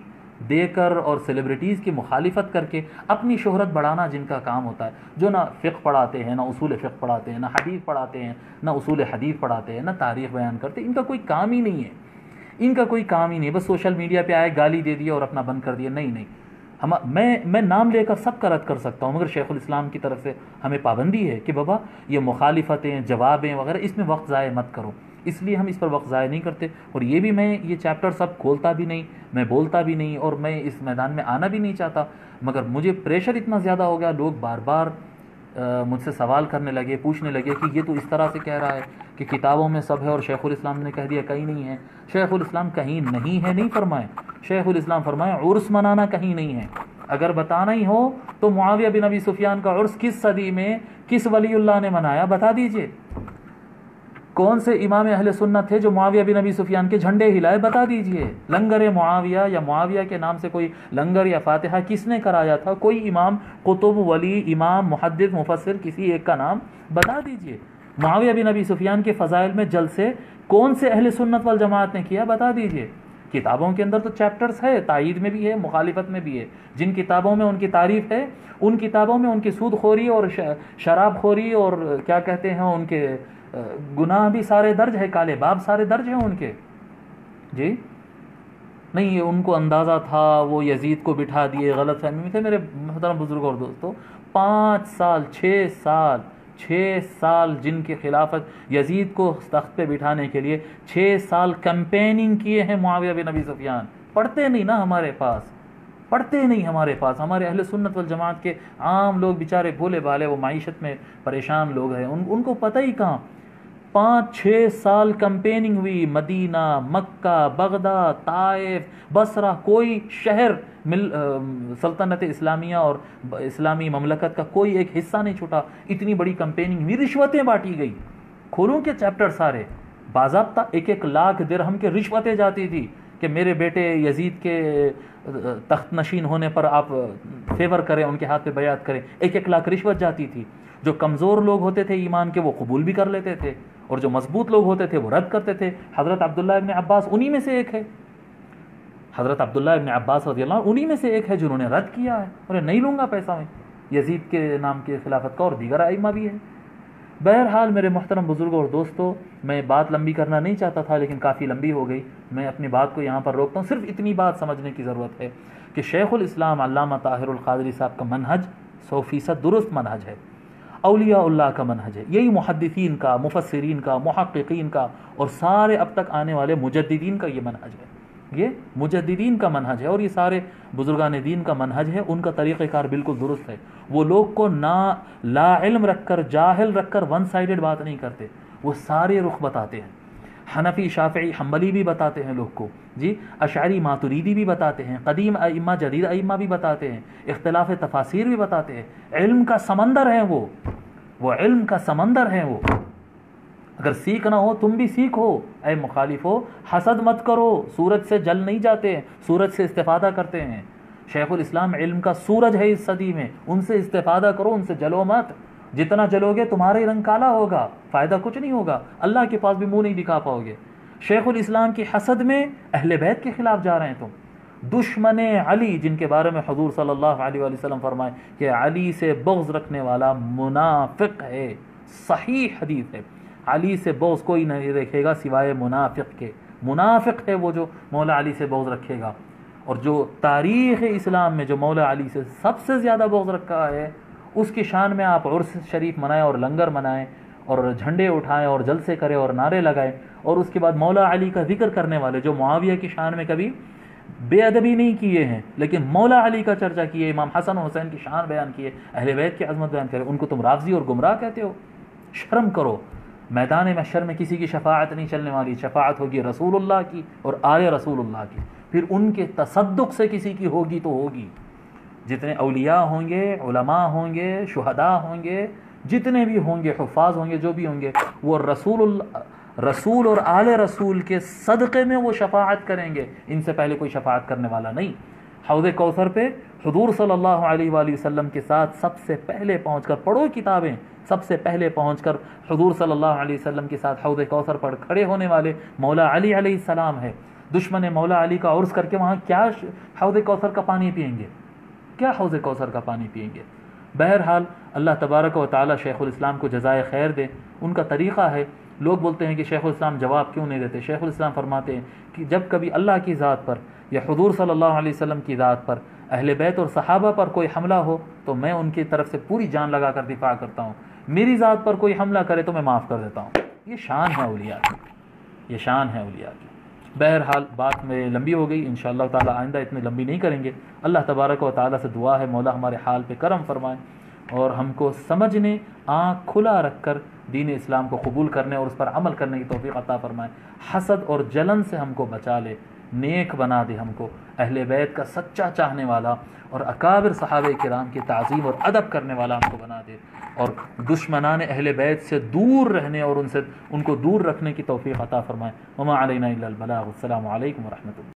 دے کر اور سیلیبریٹیز کی مخالفت کر کے اپنی شہرت بڑھانا جن کا کام ہوتا ہے، جو نہ فقہ پڑھاتے ہیں، نہ اصول فقہ پڑھاتے ہیں، نہ حدیث پڑھاتے ہیں، نہ اصول حدیث پڑھاتے ہیں، نہ تاریخ بیان کرتے، ان کا کوئی کام ہی نہیں ہے، بس سوشل میڈیا پہ آئے گالی دے دیا اور اپنا بند کر دیا۔ نہیں میں نام لے کر سب کا رد کر سکتا ہوں، مگر شیخ الاسلام کی طرف سے ہمیں پابندی ہے کہ بابا یہ مخالفتیں جوابیں وغیرہ اس میں وقت ضائع مت کرو، اس لیے ہم اس پر وقت ضائع نہیں کرتے، اور یہ بھی میں یہ چیپٹر سب کھولتا بھی نہیں، میں بولتا بھی نہیں، اور میں اس میدان میں آنا بھی نہیں چاہتا، مگر مجھے پریشر اتنا زیادہ ہو گیا، لوگ بار بار مجھ سے سوال کرنے لگے، پوچھنے لگے کہ یہ تو اس طرح سے کہہ رہا ہے کہ کتابوں میں سب ہے اور شیخ الاسلام نے کہہ دیا کہیں نہیں ہے۔ شیخ الاسلام کہیں نہیں ہے نہیں فرمائے، شیخ الاسلام فرمائے عرس منانا کہیں نہیں ہے۔ اگر بتانا ہی ہو تو معاویہ بن ابی سفیان کا عرس کس صدی میں کس ولی اللہ نے منایا بتا دیجئے۔ کون سے امام اہل سنت تھے جو معاویہ بن ابی سفیان کے جھنڈے ہلائے بتا دیجئے۔ لنگر معاویہ یا معاویہ کے نام سے کوئی لنگر یا فاتحہ کس نے کرایا تھا؟ کوئی امام، قطب، ولی، امام، محدث، مفسر، کسی ایک کا نام بتا دیجئے۔ معاویہ بن ابی سفیان کے فضائل میں جلسے کون سے اہل سنت والجماعت نے کیا بتا دیجئے۔ کتابوں کے اندر تو چیپٹرز ہے، تائید میں بھی ہے، مخالفت میں بھی ہے۔ جن کتابوں میں ان کی تعریف ہے، ان کتابوں میں ان کی سود خوری اور شراب خوری اور کیا کہتے ہیں ان کے گناہ بھی سارے درج ہے، کالے باب سارے درج ہیں ان کے۔ جی نہیں، یہ ان کو اندازہ تھا، وہ یزید کو بٹھا دیے، غلط فہمی میں تھے۔ میرے محترم بزرگوں اور دوستوں، 5 سال 6 سال جن کی خلافت یزید کو تخت پہ بٹھانے کے لیے 6 سال کمپیننگ کیے ہیں معاویہ بن ابی سفیان۔ پڑھتے نہیں نا ہمارے پاس، ہمارے اہل سنت والجماعت کے عام لوگ بیچارے بھولے بھالے، وہ معیشت میں پریشان لوگ ہیں، ان کو پتہ ہی کہاں۔ 5-6 سال کمپیننگ ہوئی، مدینہ، مکہ، بغداد، طائف، بصرہ، کوئی شہر سلطنت اسلامیہ اور اسلامی مملکت کا کوئی ایک حصہ نہیں چھوٹا۔ اتنی بڑی کمپیننگ ہوئی، رشوتیں بانٹی گئی۔ کھولوں کے چیپٹر سارے باضابطہ 1-1 لاکھ درہم کے رشوتیں جاتی تھی کہ میرے بیٹے یزید کے تخت نشین ہونے پر آپ فیور کریں، ان کے ہاتھ پہ بیعت کریں۔ 1-1 لاکھ رشوت جاتی تھی۔ جو کمزور لوگ ہوتے تھے ایمان کے وہ قبول بھی کر لیتے تھے، اور جو مضبوط لوگ ہوتے تھے وہ رد کرتے تھے۔ حضرت عبداللہ ابن عباس انہی میں سے ایک ہے، حضرت عبداللہ ابن عباس رضی اللہ عنہ انہی میں سے ایک ہے جنہوں نے رد کیا ہے، اور نہیں لوں گا پیسہ میں یزید کے نام کی خلافت کا، اور دیگر ائمہ بھی ہے۔ بہرحال میرے محترم بزرگوں اور دوستوں، میں بات لمبی کرنا نہیں چاہتا تھا لیکن کافی لمبی ہو گئی، میں اپنی بات کو یہاں پر روکتا ہوں۔ صرف اتنی بات سمجھنے کی ضرورت ہے کہ شیخ الاسلام علامہ طاہر القادری صاحب کا منہج 100% درست منہج ہے، اولیاء اللہ کا منہج ہے، یہی محدثین کا، مفسرین کا، محققین کا اور سارے اب تک آنے والے مجددین کا یہ منہج ہے، یہ مجددین کا منہج ہے، اور یہ سارے بزرگان دین کا منہج ہے۔ ان کا طریقہ کار بالکل درست ہے۔ وہ لوگ کو لا علم رکھ کر، جاہل رکھ کر ون سائیڈڈ بات نہیں کرتے، وہ سارے رخ بتاتے ہیں۔ حنفی، شافعی، حنبلی بھی بتاتے ہیں لوگ کو، جی اشعری، ماتریدی بھی بتاتے ہیں، قدیم ائمہ، جدید ائمہ بھی بتاتے ہیں، اختلاف تفاسیر بھی بتاتے ہیں۔ علم کا سمندر ہے وہ علم کا سمندر ہے وہ۔ اگر سیکھنا ہو تم بھی سیکھو، اے مخالفو، حسد مت کرو، سورج سے جل نہیں جاتے، سورج سے استفادہ کرتے ہیں۔ شیخ الاسلام علم کا سورج ہے اس صدی میں، ان سے استفادہ کرو، ان سے جلو مت۔ جتنا جلو گے تمہارا ہی رنگ کالا ہوگا، فائدہ کچھ نہیں ہوگا، اللہ کے پاس بھی منہ نہیں دکھا پاؤ گے۔ شیخ الاسلام کی حسد میں اہل بیت کے خلاف جا رہے ہیں تم، دشمن علی، جن کے بارے میں حضور صلی اللہ علیہ وآلہ وسلم فرمائے کہ علی سے بغض رکھنے والا منافق ہے، صحیح حدیث ہے۔ علی سے بغض کوئی نہیں رکھے گا سوائے منافق کے، منافق ہے وہ جو مولا علی سے بغض رکھے گا۔ اور جو تاریخ اسلام میں جو مولا علی سے سب سے زیادہ بغض رکھا ہے، اس کی شان میں آپ عرس شریف منائیں اور لنگر منائیں اور جھنڈے اٹھائیں اور جلسے کریں اور نعرے لگائیں، اور اس کے بعد مولا علی کا ذکر کرنے والے جو معاویہ کی شان میں کبھی بے ادبی نہیں کیے ہیں لیکن مولا علی کا چرچا کیے، امام حسن و حسین کی شان بیان کیے، اہل بیت کی عظمت بیان کرے، ان کو تم رافضی اور گمراہ کہتے ہو؟ شرم کرو۔ میدان محشر میں کسی کی شفاعت نہیں چلنے والی، شفاعت ہوگی رسول اللہ کی اور آل رسول اللہ کی، پھر ان کے تصدق سے کسی کی ہوگی تو ہوگی۔ جتنے اولیاء ہوں گے، علماء ہوں گے، شہداء ہوں گے، جتنے بھی ہوں گے، حفاظ ہوں گے، جو بھی ہوں گے، وہ رسول اور آل رسول کے صدقے میں وہ شفاعت کریں گے، ان سے پہلے کوئی شفاعت کرنے والا نہیں۔ حوض کوثر پہ حضور صلی اللہ علیہ وآلہ وسلم کے ساتھ سب سے پہلے پہنچ کر، پڑھو کتابیں، سب سے پہلے پہنچ کر حضور صلی اللہ علیہ وسلم کے ساتھ حوض کوثر پر کھڑے ہونے والے مولا علی علیہ السلام ہے۔ دشمن مولا علی کا عرس کر کے وہاں کیا حوض کوثر کا پانی پئیں گے؟ کیا حوض کوثر کا پانی پئیں گے؟ بہرحال اللہ تبارک و تعالی شیخ الاسلام کو جزائے خیر دے۔ ان کا طریقہ ہے، لوگ بولتے ہیں کہ شیخ الاسلام جواب کیوں نہیں دیتے؟ شیخ الاسلام فرماتے ہیں کہ جب کبھی اللہ کی ذات پر یا حضور صلی اللہ علیہ وسلم کی ذات پر، اہل بیت اور صحابہ پر کوئی حملہ ہو تو میں ان کی طرف سے پوری جان لگا کر دفاع کرتا ہوں، میری ذات پر کوئی حملہ کرے تو میں معاف کر دیتا ہوں۔ یہ شان ہے اولیاء کی، یہ شان ہے اولیاء کی۔ بہرحال بات میں لمبی ہو گئی، انشاءاللہ تعالی آئندہ اتنی لمبی نہیں کریں گے۔ اللہ تبارک و تعالی سے دعا ہے مولا ہمارے حال پہ کرم فرمائے، اور ہم کو سمجھنے، آنکھ کھلا رکھ کر دین اسلام کو قبول کرنے اور اس پر عمل کرنے کی توفیق عطا فرمائے۔ حسد اور جلن سے ہم کو بچا لے، نیک بنا دے ہم کو، اہل بیت کا سچا چاہنے والا اور اکابر صحابہ کرام کی تعظیم اور ادب کرنے والا ہم کو بنا دے، اور دشمنان اہل بیت سے دور رہنے اور ان کو دور رکھنے کی توفیق عطا فرمائے۔ وما علینا الا البلاغ۔ السلام علیکم ورحمۃ اللہ۔